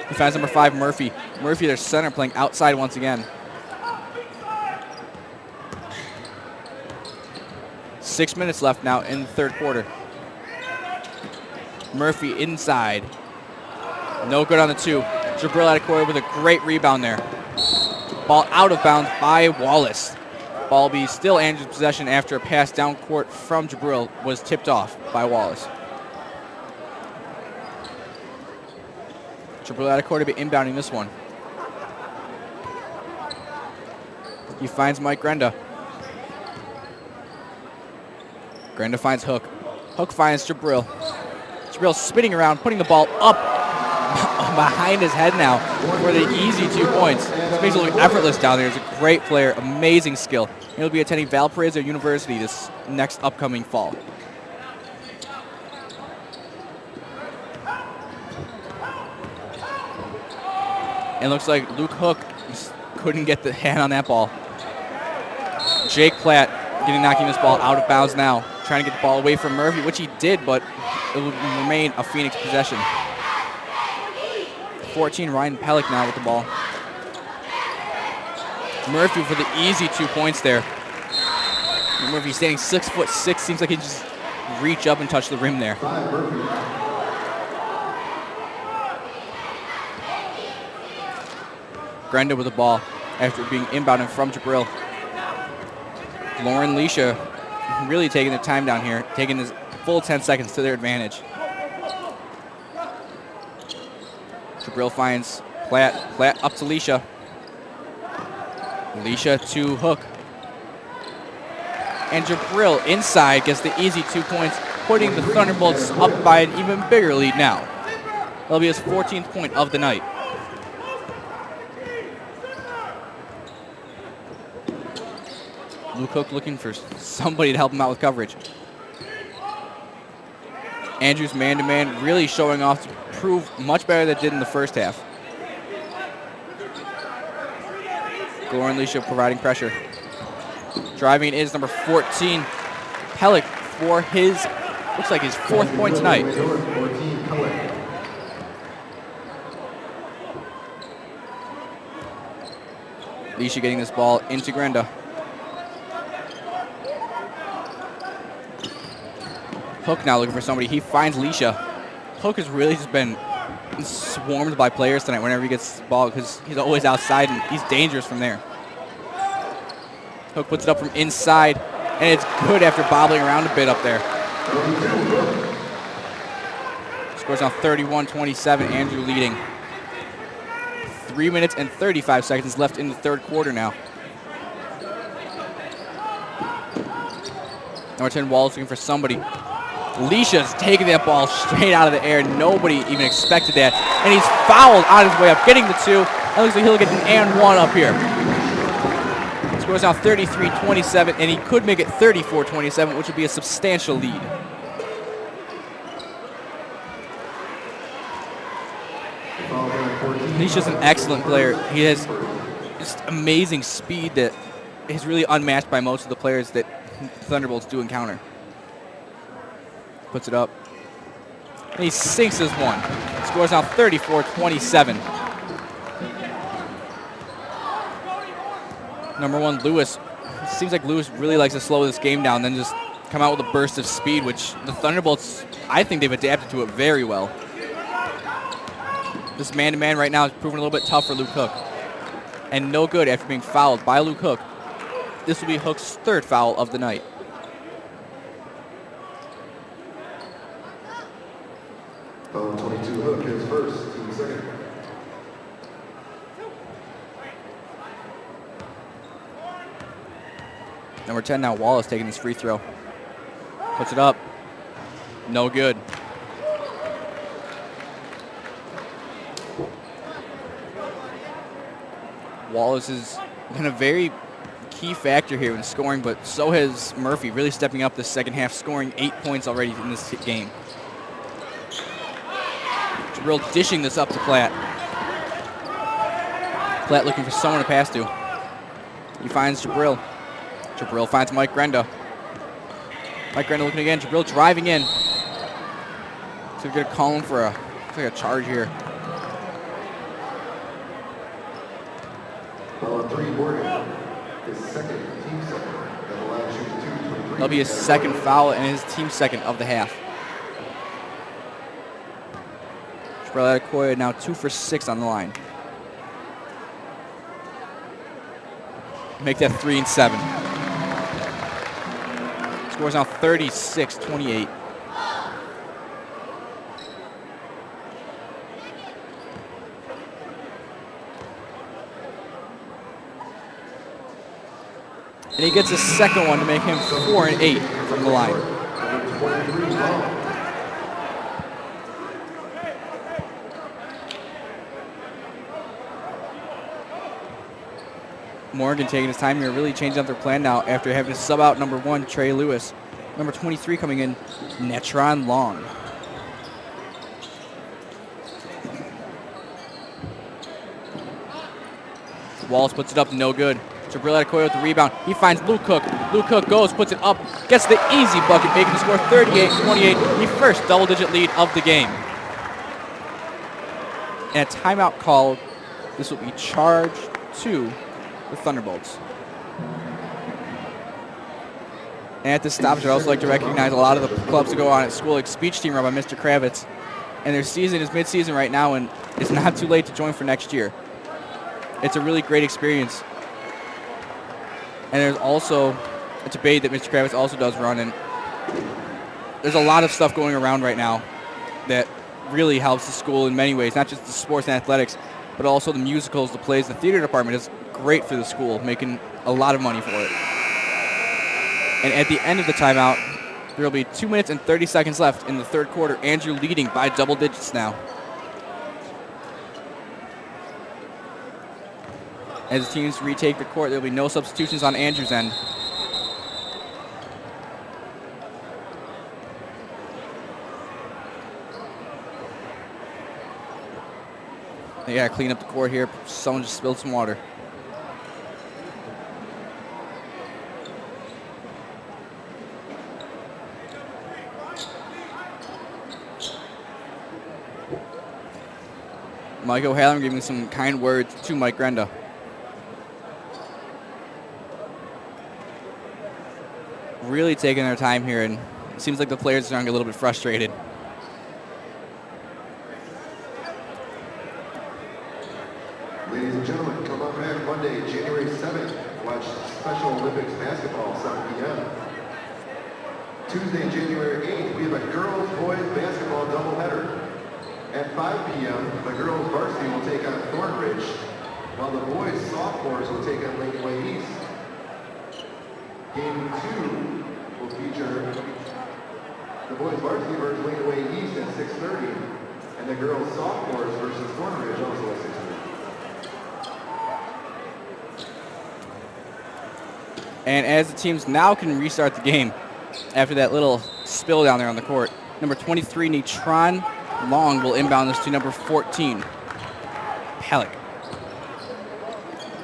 He finds number 5, Murphy. Murphy, their center, playing outside once again. 6 minutes left now in the third quarter. Murphy inside. No good on the two. Jabril Adekoya with a great rebound there. Ball out of bounds by Wallace. Ball be still Andrew's possession after a pass down court from Jabril was tipped off by Wallace. Jabril Adekoya to be inbounding this one. He finds Mike Grenda. Grenda finds Hook. Hook finds Jabril. Jabril spinning around, putting the ball up behind his head now for the easy 2 points. This makes it look effortless down there. He's a great player, amazing skill. He'll be attending Valparaiso University this next upcoming fall. And looks like Luke Hook just couldn't get the hand on that ball. Jake Platt knocking this ball out of bounds now, trying to get the ball away from Murphy, which he did, but it will remain a Phoenix possession. 14, Ryan Pellick now with the ball. Murphy for the easy 2 points there. Murphy standing 6'6", seems like he just reach up and touch the rim there. Grenda with the ball after being inbounded from Jabril. Lauren Leisha really taking their time down here, taking this full 10 seconds to their advantage. Jabril finds Platt. Platt up to Leisha. Leisha to Hook. And Jabril inside gets the easy 2 points, putting the Thunderbolts up by an even bigger lead now. That'll be his 14th point of the night. Luke Hook looking for somebody to help him out with coverage. Andrews man-to-man really showing off to prove much better than it did in the first half. Goran Leisha providing pressure. Driving is number 14, Pellick, for his, looks like his 4th point tonight. Leisha getting this ball into Grenda. Hook now looking for somebody. He finds Leisha. Hook has really just been swarmed by players tonight whenever he gets the ball because he's always outside and he's dangerous from there. Hook puts it up from inside, and it's good after bobbling around a bit up there. Scores now 31-27, Andrew leading. 3 minutes and 35 seconds left in the third quarter now. Number 10, Wallace looking for somebody. Leisha's taking that ball straight out of the air. Nobody even expected that. And he's fouled on his way up, getting the 2. It looks like he'll get an and 1 up here. Scores now 33-27, and he could make it 34-27, which would be a substantial lead. Leisha's an excellent player. He has just amazing speed that is really unmatched by most of the players that Thunderbolts do encounter. Puts it up. And he sinks his one. Scores now 34-27. Number 1, Lewis. It seems like Lewis really likes to slow this game down, then just come out with a burst of speed, which the Thunderbolts, I think they've adapted to it very well. This man-to-man right now is proving a little bit tough for Luke Hook. And no good after being fouled by Luke Hook. This will be Hook's 3rd foul of the night. Foul 22, Hook is first, team second. Number 10 now, Wallace taking this free throw. Puts it up. No good. Wallace has been a very key factor here in scoring, but so has Murphy, really stepping up this second half, scoring 8 points already in this game. Jabril dishing this up to Platt. Platt looking for someone to pass to. He finds Jabril. Jabril finds Mike Grenda. Mike Grenda looking again. Jabril driving in. So we're going to call him for a charge here. Foul 3, Morgan. His second, team second. That allows you to 23. That'll be his 2nd foul and his team 2nd of the half. Jabril Adekoya now 2 for 6 on the line. Make that 3 and 7. Scores now 36-28. And he gets a 2nd one to make him 4 and 8 from the line. Morgan taking his time here, really changing up their plan now after having to sub out number 1, Trey Lewis. Number 23 coming in, Netron Long. Wallace puts it up, no good. Jabril Adekoya with the rebound. He finds Luke Hook. Luke Hook goes, puts it up, gets the easy bucket, making the score 38-28, the first double-digit lead of the game. And a timeout called. This will be charged to the Thunderbolts. And at this stoppage, I'd also like to recognize a lot of the clubs that go on at school, like speech team run by Mr. Kravitz. And their season is mid-season right now, and it's not too late to join for next year. It's a really great experience. And there's also a debate that Mr. Kravitz also does run, and there's a lot of stuff going around right now that really helps the school in many ways, not just the sports and athletics, but also the musicals, the plays. The theater department is great for the school, making a lot of money for it. And at the end of the timeout, there will be 2 minutes and 30 seconds left in the third quarter. Andrew leading by double digits now. As the teams retake the court, there will be no substitutions on Andrew's end. They gotta clean up the court here. Someone just spilled some water. Mike O'Halloran giving some kind words to Mike Grenda. Really taking their time here, and it seems like the players are starting to get a little bit frustrated. Ladies and gentlemen, come on back Monday, January 7th. Watch Special Olympics basketball, 7 p.m. Tuesday, January 8th, we have a girls-boys basketball doubleheader. At 5 p.m., the girls' varsity will take on Thornridge, while the boys' sophomores will take on Lincoln Way East. Game 2 will feature the boys' varsity versus Lincoln Way East at 6:30, and the girls' sophomores versus Thornridge also at 6:30. And as the teams now can restart the game after that little spill down there on the court, number 23, Neutron Long, will inbound this to number 14, Pellick.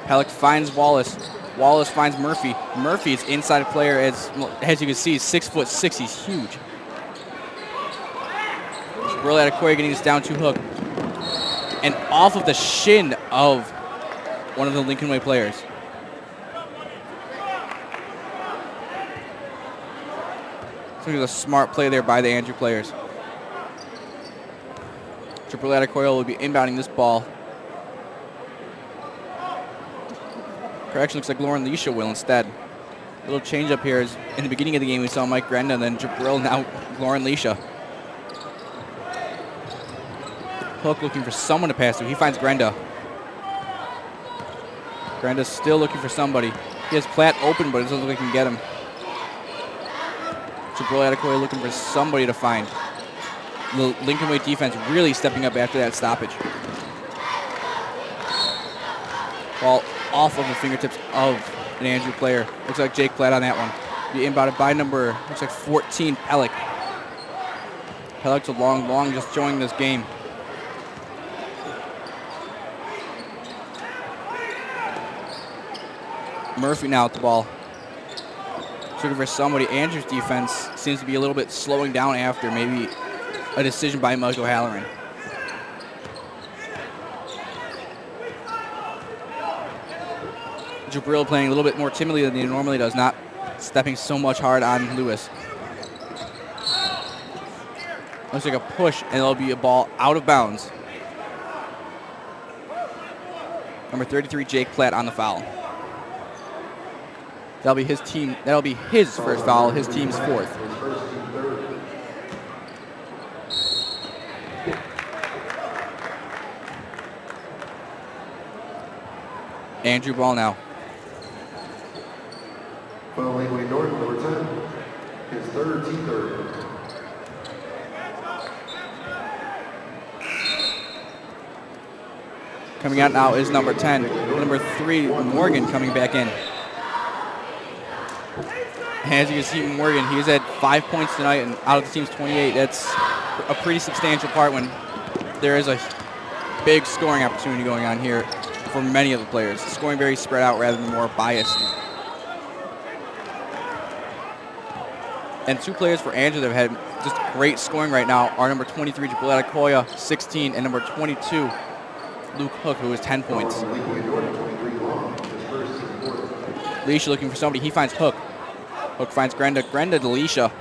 Pellick finds Wallace. Wallace finds Murphy. Murphy is inside player, as you can see, 6'6". He's huge. Brill Adekoya getting this down to Hook. And off of the shin of one of the Lincoln Way players. So it was a smart play there by the Andrew players. Brill Adekoya will be inbounding this ball. Correction, looks like Lauren Leisha will instead. A little change up here is in the beginning of the game we saw Mike Grenda, and then Jabril, now Lauren Leisha. Hook looking for someone to pass to. He finds Grenda. Grenda's still looking for somebody. He has Platt open, but it doesn't look like he can get him. Jabril Adekoya looking for somebody to find. The Lincoln Way defense really stepping up after that stoppage. Ball off of the fingertips of an Andrew player. Looks like Jake Platt on that one. Be inbounded by number, looks like 14, Pellick. Pellick's a long just joining this game. Murphy now at the ball. Looking for somebody. Andrew's defense seems to be a little bit slowing down after maybe a decision by Mike O'Halloran. Jabril playing a little bit more timidly than he normally does, not stepping so much hard on Lewis. Looks like a push, and it'll be a ball out of bounds. Number 33, Jake Platt on the foul. That'll be his team. That'll be his first foul, his team's fourth. Andrew ball now. Well, Lincoln North, number 10. His third, team third. Coming out now is number 10. Number 3, Morgan, coming back in. And as you can see, Morgan, he's had 5 points tonight, and out of the team's 28. That's a pretty substantial part when there is a big scoring opportunity going on here for many of the players. Scoring very spread out rather than more biased. And 2 players for Andrew that have had just great scoring right now are number 23, Jabril Adekoya, 16, and number 22, Luke Hook, who has 10 points. Leisha looking for somebody. He finds Hook. Hook finds Grenda. Grenda to Leisha.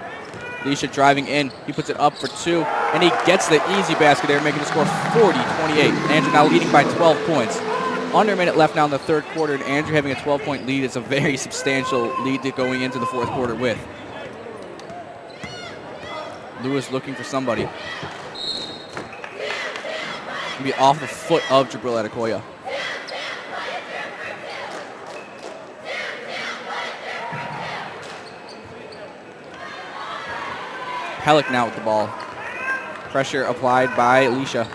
Leisha driving in. He puts it up for 2, and he gets the easy basket there, making the score 40-28. Andrew now leading by 12 points. Under a minute left now in the third quarter, and Andrew having a 12-point lead is a very substantial lead to going into the fourth quarter with. Lewis looking for somebody. Gonna be off the foot of Jabril Adekoya. Pellick now with the ball. Pressure applied by Alicia.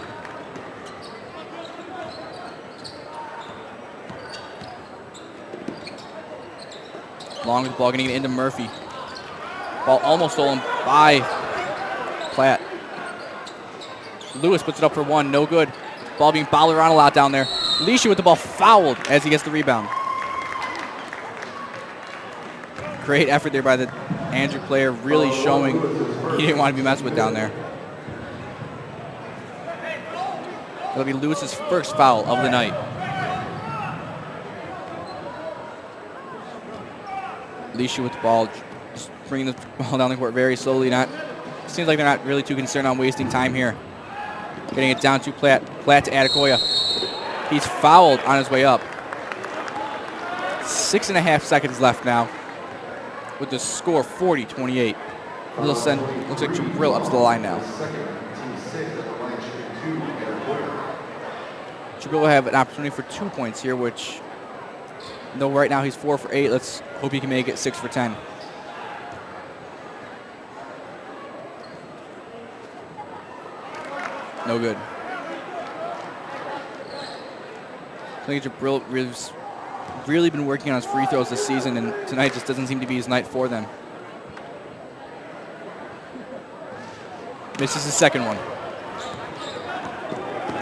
Long with the ball, getting it into Murphy. Ball almost stolen by Platt. Lewis puts it up for 1, no good. Ball being bobbled around a lot down there. Alicia with the ball fouled as he gets the rebound. Great effort there by the Andrew player, really showing he didn't want to be messed with down there. It'll be Lewis's first foul of the night. Alicia with the ball, just bringing the ball down the court very slowly. Seems like they're not really too concerned on wasting time here. Getting it down to Platt. Platt to Adekoya. He's fouled on his way up. 6.5 seconds left now, with the score 40-28. Looks like Jabril up to the line now. Jabril will have an opportunity for 2 points here, which, though right now he's 4 for 8, let's hope he can make it 6 for 10. No good. I think Jabril really been working on his free throws this season, and tonight just doesn't seem to be his night for them. Misses his second one.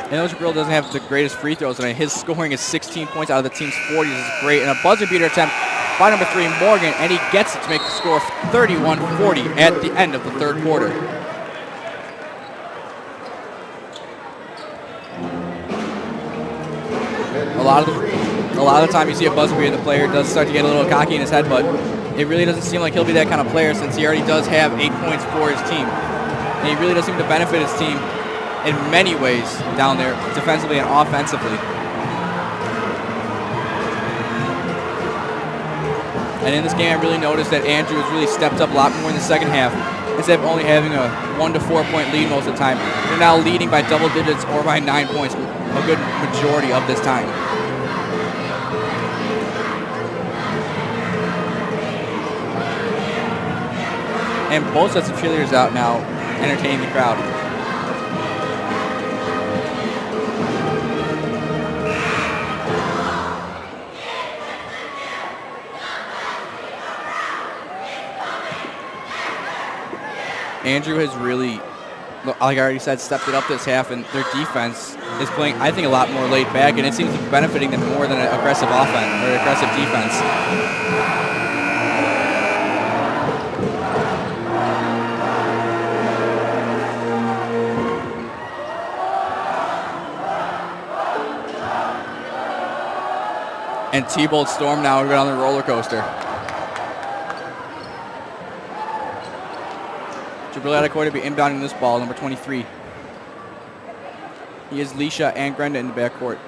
And though Jabril doesn't have the greatest free throws tonight, his scoring is 16 points out of the team's 40. This is great. And a buzzer beater attempt by number 3, Morgan, and he gets it to make the score 31-40 at the end of the third quarter. A lot of the time you see a buzzer beater, the player does start to get a little cocky in his head, but it really doesn't seem like he'll be that kind of player since he already does have 8 points for his team. And he really does seem to benefit his team in many ways down there, defensively and offensively. And in this game, I really noticed that Andrew has really stepped up a lot more in the second half. Instead of only having a 1 to 4 point lead most of the time, they're now leading by double digits or by 9 points a good majority of this time. And both sets of cheerleaders out now, entertaining the crowd. Andrew has really, like I already said, stepped it up this half, and their defense is playing, I think, a lot more laid back, and it seems to be benefiting them more than an aggressive offense or aggressive defense. And T-Bolt Storm now are on the roller coaster. Jabril Adekoya to be inbounding this ball, number 23. He has Leisha and Grenda in the backcourt.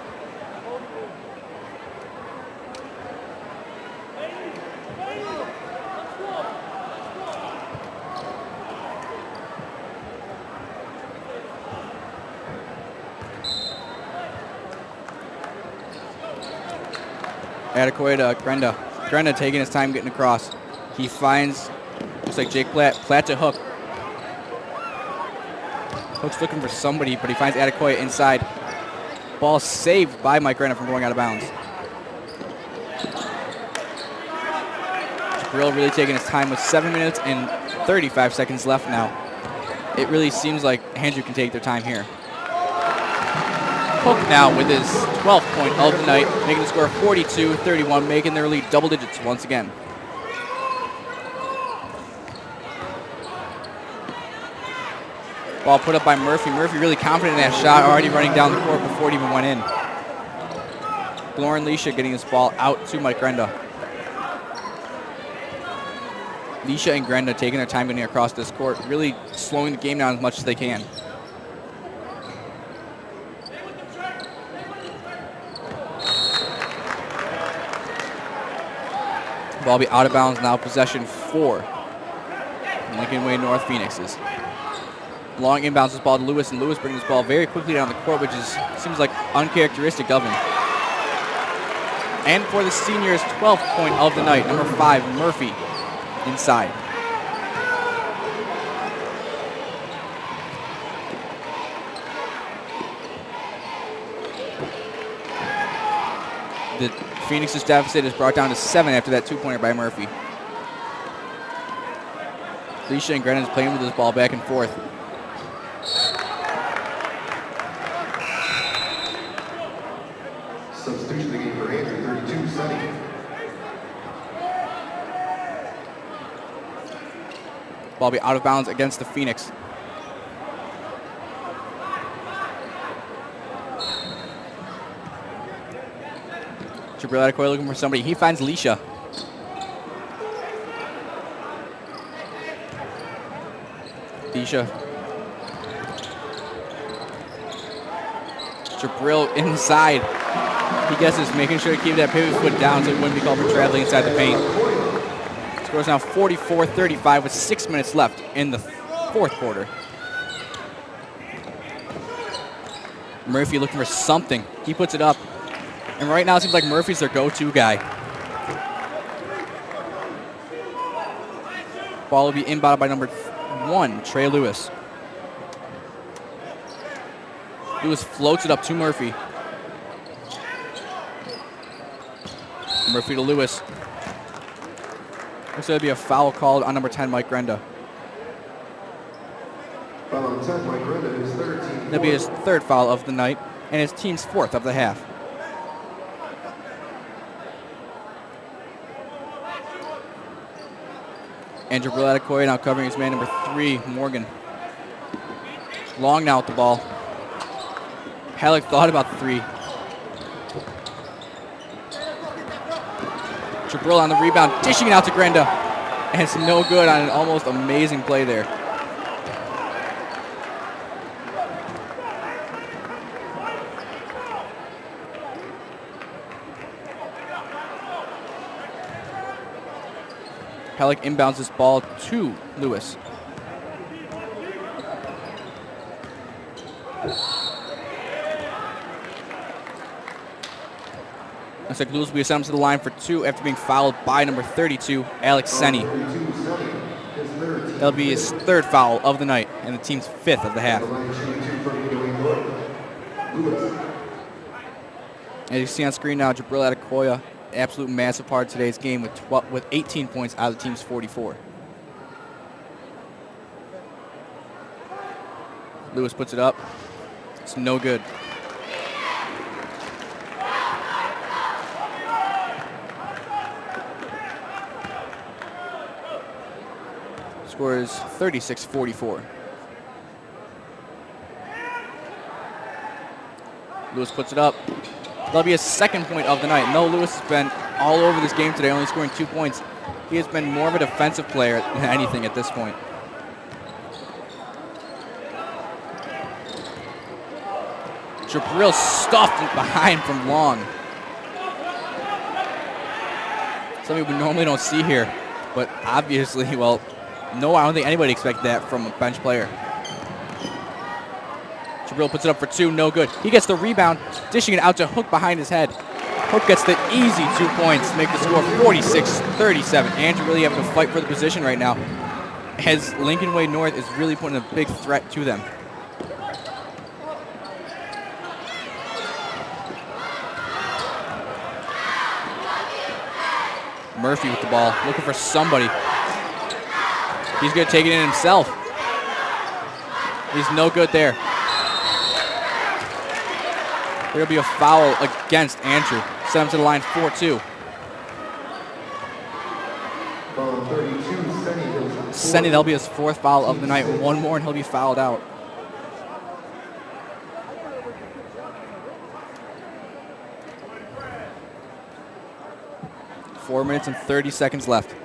Adekoya to Grenda. Grenda taking his time getting across. He finds, looks like Jake Platt. Platt to Hook. Hook's looking for somebody, but he finds Adekoya inside. Ball saved by Mike Grenda from going out of bounds. Jabril really taking his time with 7 minutes and 35 seconds left now. It really seems like Andrew can take their time here. Hook now with his 12th point of the night, making the score 42-31, making their lead double digits once again. Ball put up by Murphy. Murphy really confident in that shot, already running down the court before it even went in. Lauren Leisha getting this ball out to Mike Grenda. Nisha and Grenda taking their time getting across this court, really slowing the game down as much as they can. Ball be out of bounds now, possession 4. Lincoln Way North Phoenixes. Long inbounds this ball to Lewis, and Lewis brings this ball very quickly down the court, which seems like uncharacteristic of him. And for the seniors, 12th point of the night, number 5, Murphy, inside. The Phoenix's deficit is brought down to 7 after that 2-pointer by Murphy. Leisha and Grennan is playing with this ball back and forth. Substitution of the game for Andrew, 32, Sunny. Ball be out of bounds against the Phoenix. Jabril Adekoya looking for somebody. He finds Leisha. Leisha. Jabril inside. He guesses, making sure to keep that pivot foot down so it wouldn't be called for traveling inside the paint. Score is now 44-35 with 6 minutes left in the fourth quarter. Murphy looking for something. He puts it up. And right now it seems like Murphy's their go-to guy. Ball will be inbounded by number 1, Trey Lewis. Lewis floats it up to Murphy. Murphy to Lewis. Looks like there'll be a foul called on number 10, Mike Grenda. Foul on 10, Mike Grenda, his third team. That'll be his third foul of the night and his team's 4th of the half. And Jabril Adekoya now covering his man number 3, Morgan. Long now with the ball. Halleck thought about the 3. Jabril on the rebound, dishing it out to Grenda. And it's no good on an almost amazing play there. Halleck inbounds this ball to Lewis. Looks like Lewis will be sent to the line for 2 after being fouled by number 32, Alex Senni. That'll be his 3rd foul of the night and the team's 5th of the half. As you see on screen now, Jabril Adekoya, absolute massive part of today's game with 18 points out of the team's 44. Lewis puts it up. It's no good. Score is 36-44. Lewis puts it up. That'll be his 2nd point of the night. No, Lewis has been all over this game today, only scoring 2 points. He has been more of a defensive player than anything at this point. Jabril stuffed behind from long. Something we normally don't see here, but obviously, well, no, I don't think anybody expected that from a bench player. Jabril puts it up for 2, no good. He gets the rebound, dishing it out to Hook behind his head. Hook gets the easy 2 points to make the score 46-37. Andrew really having to fight for the position right now, as Lincoln Way North is really putting a big threat to them. Murphy with the ball, looking for somebody. He's going to take it in himself. He's no good there. There'll be a foul against Andrew. Send him to the line 4-2. Senni, that'll be his 4th foul of the night. One more and he'll be fouled out. .4 minutes and 30 seconds left.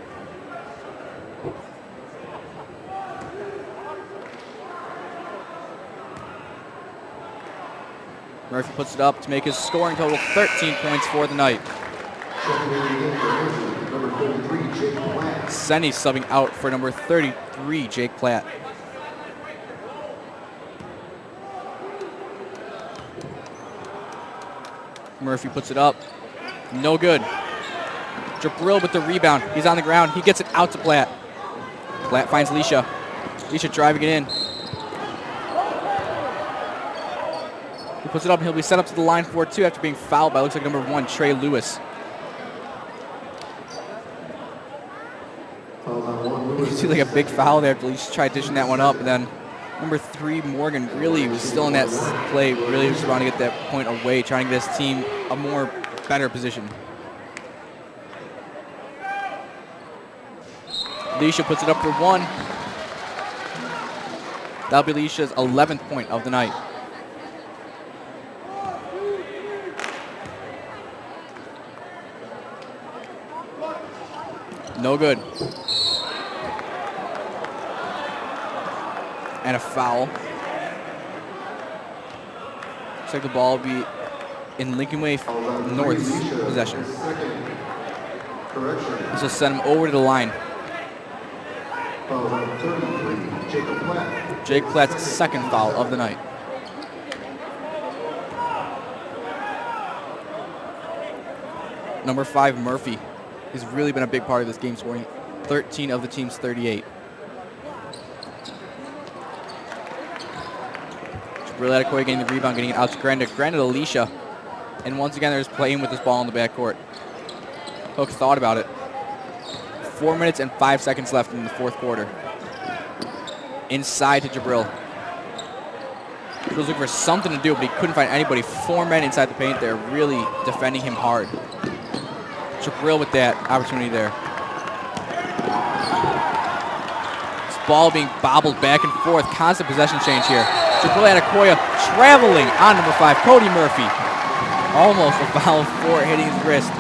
Murphy puts it up to make his scoring total 13 points for the night. Number 33, Jake Platt. Senny subbing out for number 33, Jake Platt. Murphy puts it up. No good. Jabril with the rebound. He's on the ground. He gets it out to Platt. Platt finds Leisha. Leisha driving it in. He puts it up and he'll be set up to the line for 2 after being fouled by, looks like, number 1, Trey Lewis. You see like a big foul there after Leisha tried dishing that one up, and then number 3, Morgan, really was still in that play, really was trying to get that point away, trying to get his team a more better position. Leisha puts it up for 1. That'll be Leisha's 11th point of the night. No good. And a foul. Looks like the ball will be in Lincoln Way North's possession. This will send him over to the line. Jake Platt's second foul of the night. Number 5, Murphy. He's really been a big part of this game, scoring 13 of the team's 38. Jabril Adekoya getting the rebound, getting it out to Granda. Granda to Leisha. And once again, they're just playing with this ball in the backcourt. Hook thought about it. 4 minutes and 5 seconds left in the fourth quarter. Inside to Jabril. He was looking for something to do, but he couldn't find anybody. 4 men inside the paint there, really defending him hard. Jabril with that opportunity there. This ball being bobbled back and forth. Constant possession change here. Jabril Adekoya traveling on number 5, Cody Murphy. Almost a foul for hitting his wrist.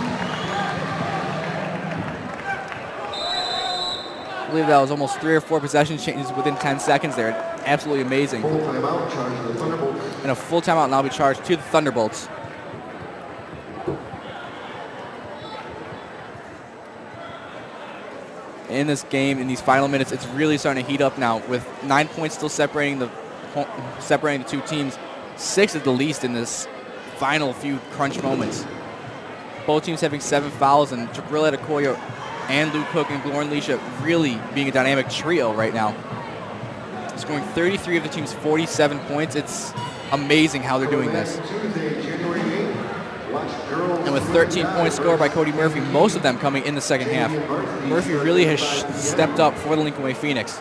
I believe that was almost 3 or 4 possession changes within 10 seconds there. Absolutely amazing. Full timeout charge to the Thunderbolts. And a full timeout now be charged to the Thunderbolts. In this game, in these final minutes, it's really starting to heat up now with 9 points still separating the 2 teams. 6 at the least in this final few crunch moments. Both teams having 7 fouls, and Jabril Adekoya and Luke Cook and Lauren Leisha really being a dynamic trio right now. Scoring 33 of the team's 47 points. It's amazing how they're doing this. And with 13 points scored by Cody Murphy, most of them coming in the second half. Murphy really has stepped up for the Lincoln Way Phoenix.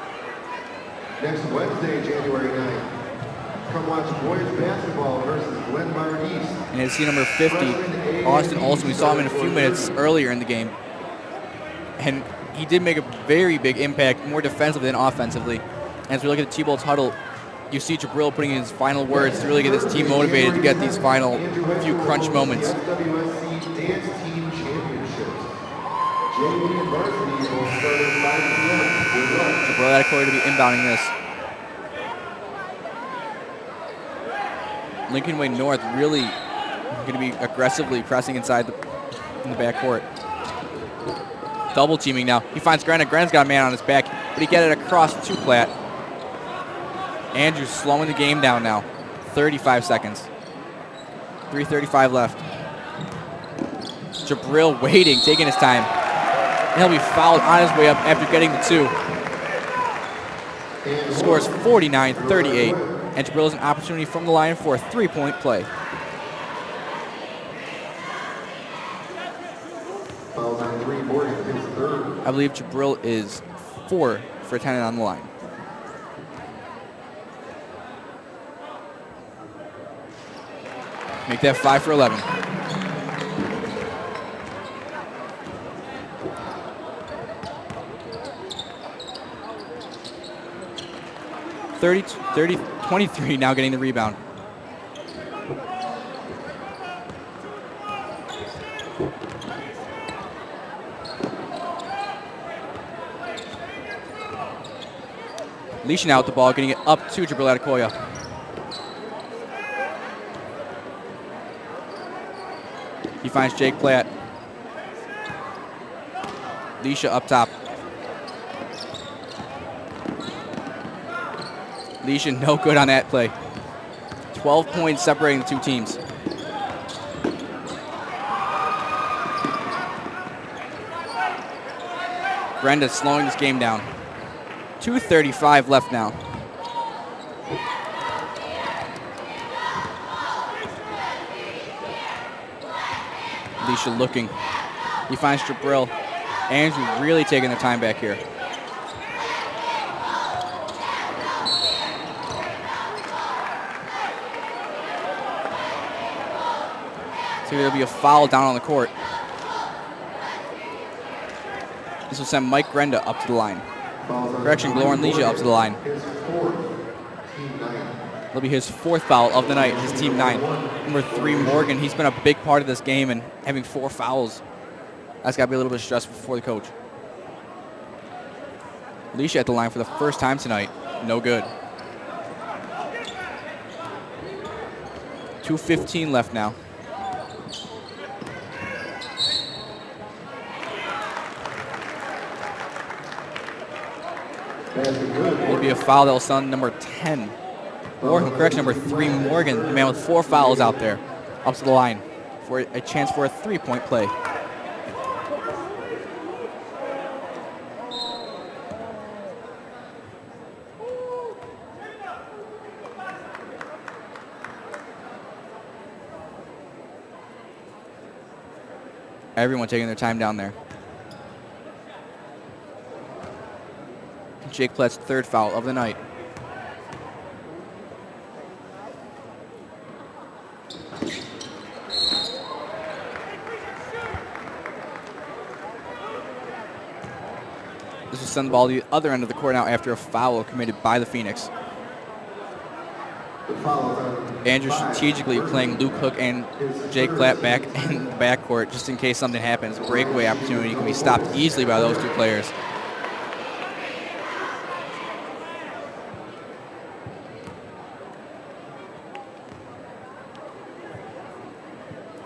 Next Wednesday, January 9th, come watch boys basketball versus Glenbard East. And it's number 50, Austin Olson. We saw him in a few minutes earlier in the game. And he did make a very big impact, more defensively than offensively. And as we look at the T-Bolts huddle, you see Jabril putting in his final words to really get this team motivated to get these final few crunch moments. WSC Dance Team Championships. JV and Varsity will start at 5 p.m. Good luck. Jabril Adekoya to be inbounding this. Lincoln Way North really going to be aggressively pressing inside in the backcourt. Double teaming now. He finds Grant. Grant's got a man on his back, but he get it across to Platt. Andrews slowing the game down now. 35 seconds. 3:35 left. Jabril waiting, taking his time. And he'll be fouled on his way up after getting the 2. Scores 49-38. And Jabril has an opportunity from the line for a 3-point play. I believe Jabril is 4 for 10 on the line. Make that 5 for 11. .30, 23 now getting the rebound. Leishing out the ball, getting it up to Jabril Adekoya. He finds Jake Platt. Leisha up top. Leisha no good on that play. 12 points separating the two teams. Brenda slowing this game down. 2:35 left now. Leisha looking. He finds Jabril. Andrew really taking their time back here. So there'll be a foul down on the court. This will send Mike Grenda up to the line. Correction, Lauren Leisha up to the line. It'll be his 4th foul of the night, his team 9. Number 3, Morgan. He's been a big part of this game, and having 4 fouls, that's got to be a little bit stressful for the coach. Leisha at the line for the first time tonight. No good. 2:15 left now. It'll be a foul that will send number 10. Morgan, correction, number 3, Morgan, the man with 4 fouls out there, up to the line for a chance for a 3-point play. Everyone taking their time down there. Jake Platt's 3rd foul of the night. This will send the ball to the other end of the court now after a foul committed by the Phoenix. Andrew strategically playing Luke Hook and Jake Platt back in the backcourt just in case something happens. Breakaway opportunity can be stopped easily by those 2 players.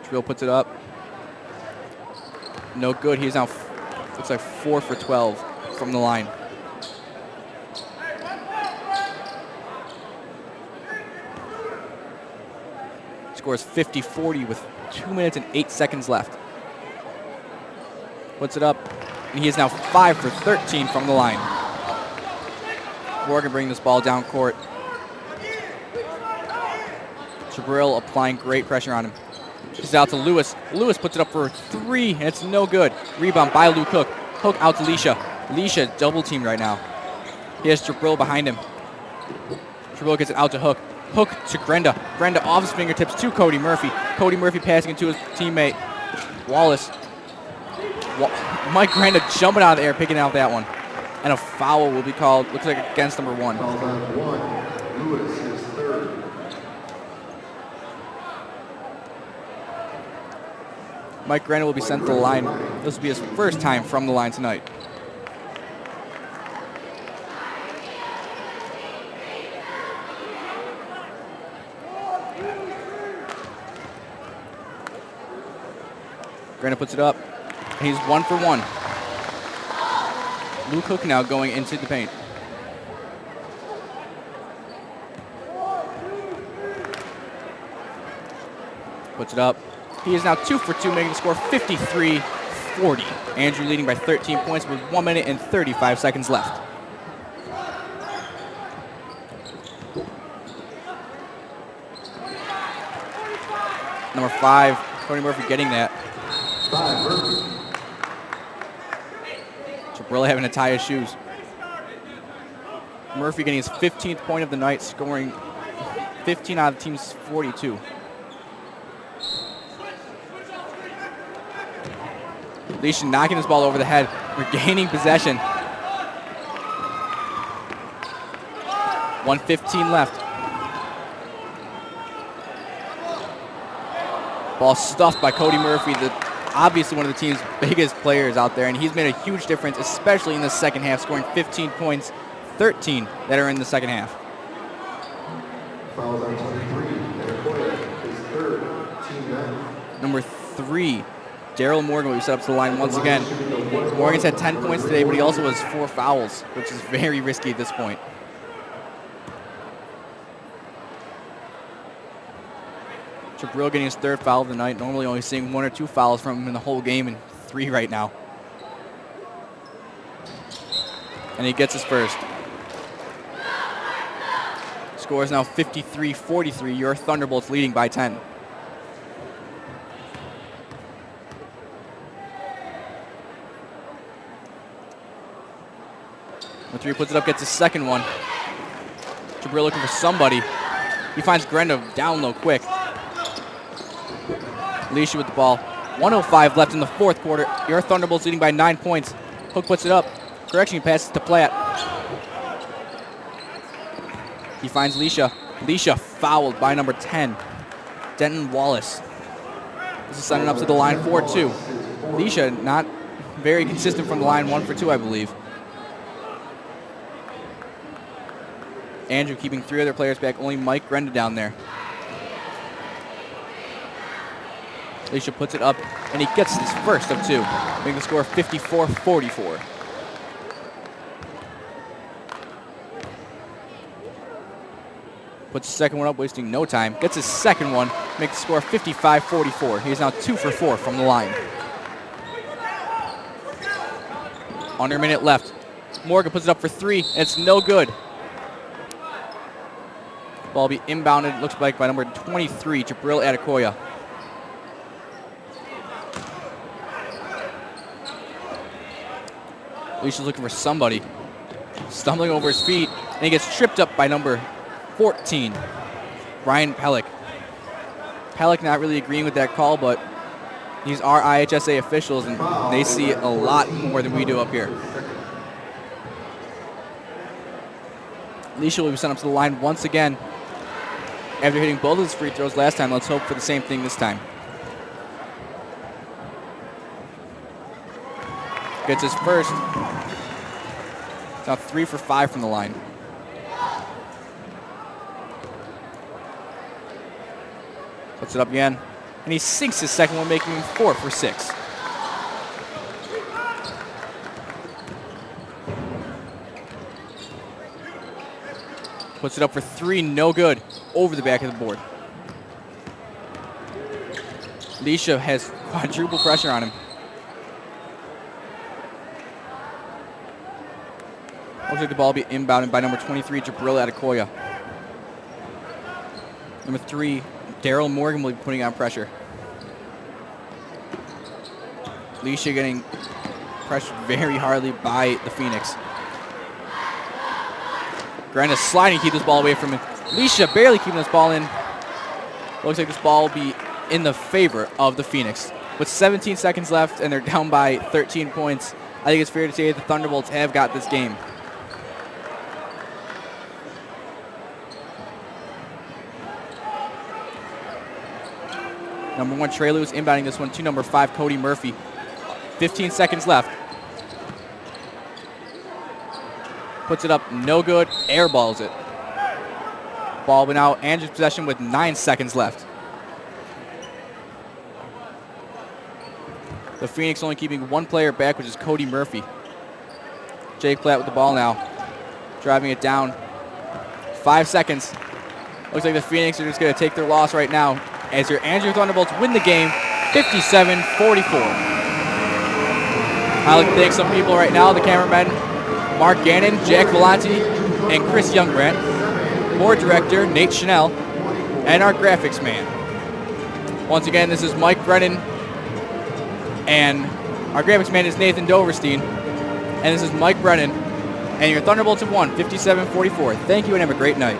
Drill puts it up. No good. He's now, looks like 4 for 12 from the line. Scores 50-40 with 2 minutes and 8 seconds left. Puts it up, and he is now 5 for 13 from the line. Morgan bringing this ball down court. Jabril applying great pressure on him. This is out to Lewis. Lewis puts it up for 3, and it's no good. Rebound by Luke Hook. Hook out to Leisha. Leisha double teamed right now. He has Jabril behind him. Jabril gets it out to Hook. Hook to Grenda. Grenda off his fingertips to Cody Murphy. Cody Murphy passing it to his teammate, Wallace. Mike Grenda jumping out of the air, picking out that one. And a foul will be called, looks like against number 1. Foul on 1. Lewis, his 3rd. Mike Grenda will be sent to the line. This will be his first time from the line tonight. Grenda puts it up. He's 1 for 1. Luke Hook now going into the paint. Puts it up. He is now 2 for 2, making the score 53-40. Andrew leading by 13 points with 1 minute and 35 seconds left. Number 5, Cody Murphy getting that. Jabril having to tie his shoes. Murphy getting his 15th point of the night, scoring 15 out of the team's 42. Leisha knocking this ball over the head, regaining possession. 1:15 left. Ball stuffed by Cody Murphy, obviously one of the team's biggest players out there, and he's made a huge difference, especially in the second half, scoring 15 points, 13 that are in the second half. Fouls on 23. His 3rd, team 9. Number 3. Daryl Morgan will be set up to the line once again. Morgan's had 10 points today, but he also has 4 fouls, which is very risky at this point. Jabril getting his 3rd foul of the night. Normally only seeing 1 or 2 fouls from him in the whole game, and 3 right now. And he gets his first. Score is now 53-43. Your Thunderbolts leading by 10. The 3 puts it up, gets his 2nd one. Jabril looking for somebody. He finds Grenda down low quick. Leisha with the ball. 1:05 left in the 4th quarter. Your Thunderbolts leading by 9 points. Hook puts it up. Correction, he passes to Platt. He finds Leisha. Leisha fouled by number 10, Denton Wallace. This is sending up to the line 4-2. Leisha not very consistent from the line, 1 for 2, I believe. Andrew keeping 3 other players back, only Mike Grenda down there. Leisha puts it up, and he gets his first of 2, making the score 54-44. Puts the 2nd one up, wasting no time. Gets his 2nd one, makes the score 55-44. He is now 2 for 4 from the line. Under a minute left. Morgan puts it up for 3, and it's no good. Ball will be inbounded, looks like, by number 23, Jabril Adekoya. Leisha's looking for somebody. Stumbling over his feet, and he gets tripped up by number 14, Ryan Pellick. Pellick not really agreeing with that call, but these are IHSA officials, and they see it a lot more than we do up here. Leisha will be sent up to the line once again. After hitting both of his free throws last time, let's hope for the same thing this time. Gets his first. It's now 3 for 5 from the line. Puts it up again, and he sinks his 2nd one, making him 4 for 6. Puts it up for 3, no good, over the back of the board. Leisha has quadruple pressure on him. Looks like the ball will be inbounded by number 23, Jabril Adekoya. Number 3, Daryl Morgan will be putting on pressure. Leisha getting pressured very hardly by the Phoenix. Granda sliding to keep this ball away from him. Leisha barely keeping this ball in. Looks like this ball will be in the favor of the Phoenix. With 17 seconds left and they're down by 13 points, I think it's fair to say the Thunderbolts have got this game. Number 1, Trey Lewis inbounding this one to number 5, Cody Murphy. 15 seconds left. Puts it up, no good, airballs it. Ball but now Andrew's possession with 9 seconds left. The Phoenix only keeping 1 player back, which is Cody Murphy. Jake Platt with the ball now, driving it down. 5 seconds. Looks like the Phoenix are just going to take their loss right now, as your Andrew Thunderbolts win the game 57-44. I'd like to thank some people right now, the cameramen, Mark Gannon, Jack Volanti, and Chris Youngbrandt, board director Nate Chanel, and our graphics man. Once again, this is Mike Brennan, and our graphics man is Nathan Doverstein, and this is Mike Brennan, and your Thunderbolts have won 57-44. Thank you and have a great night.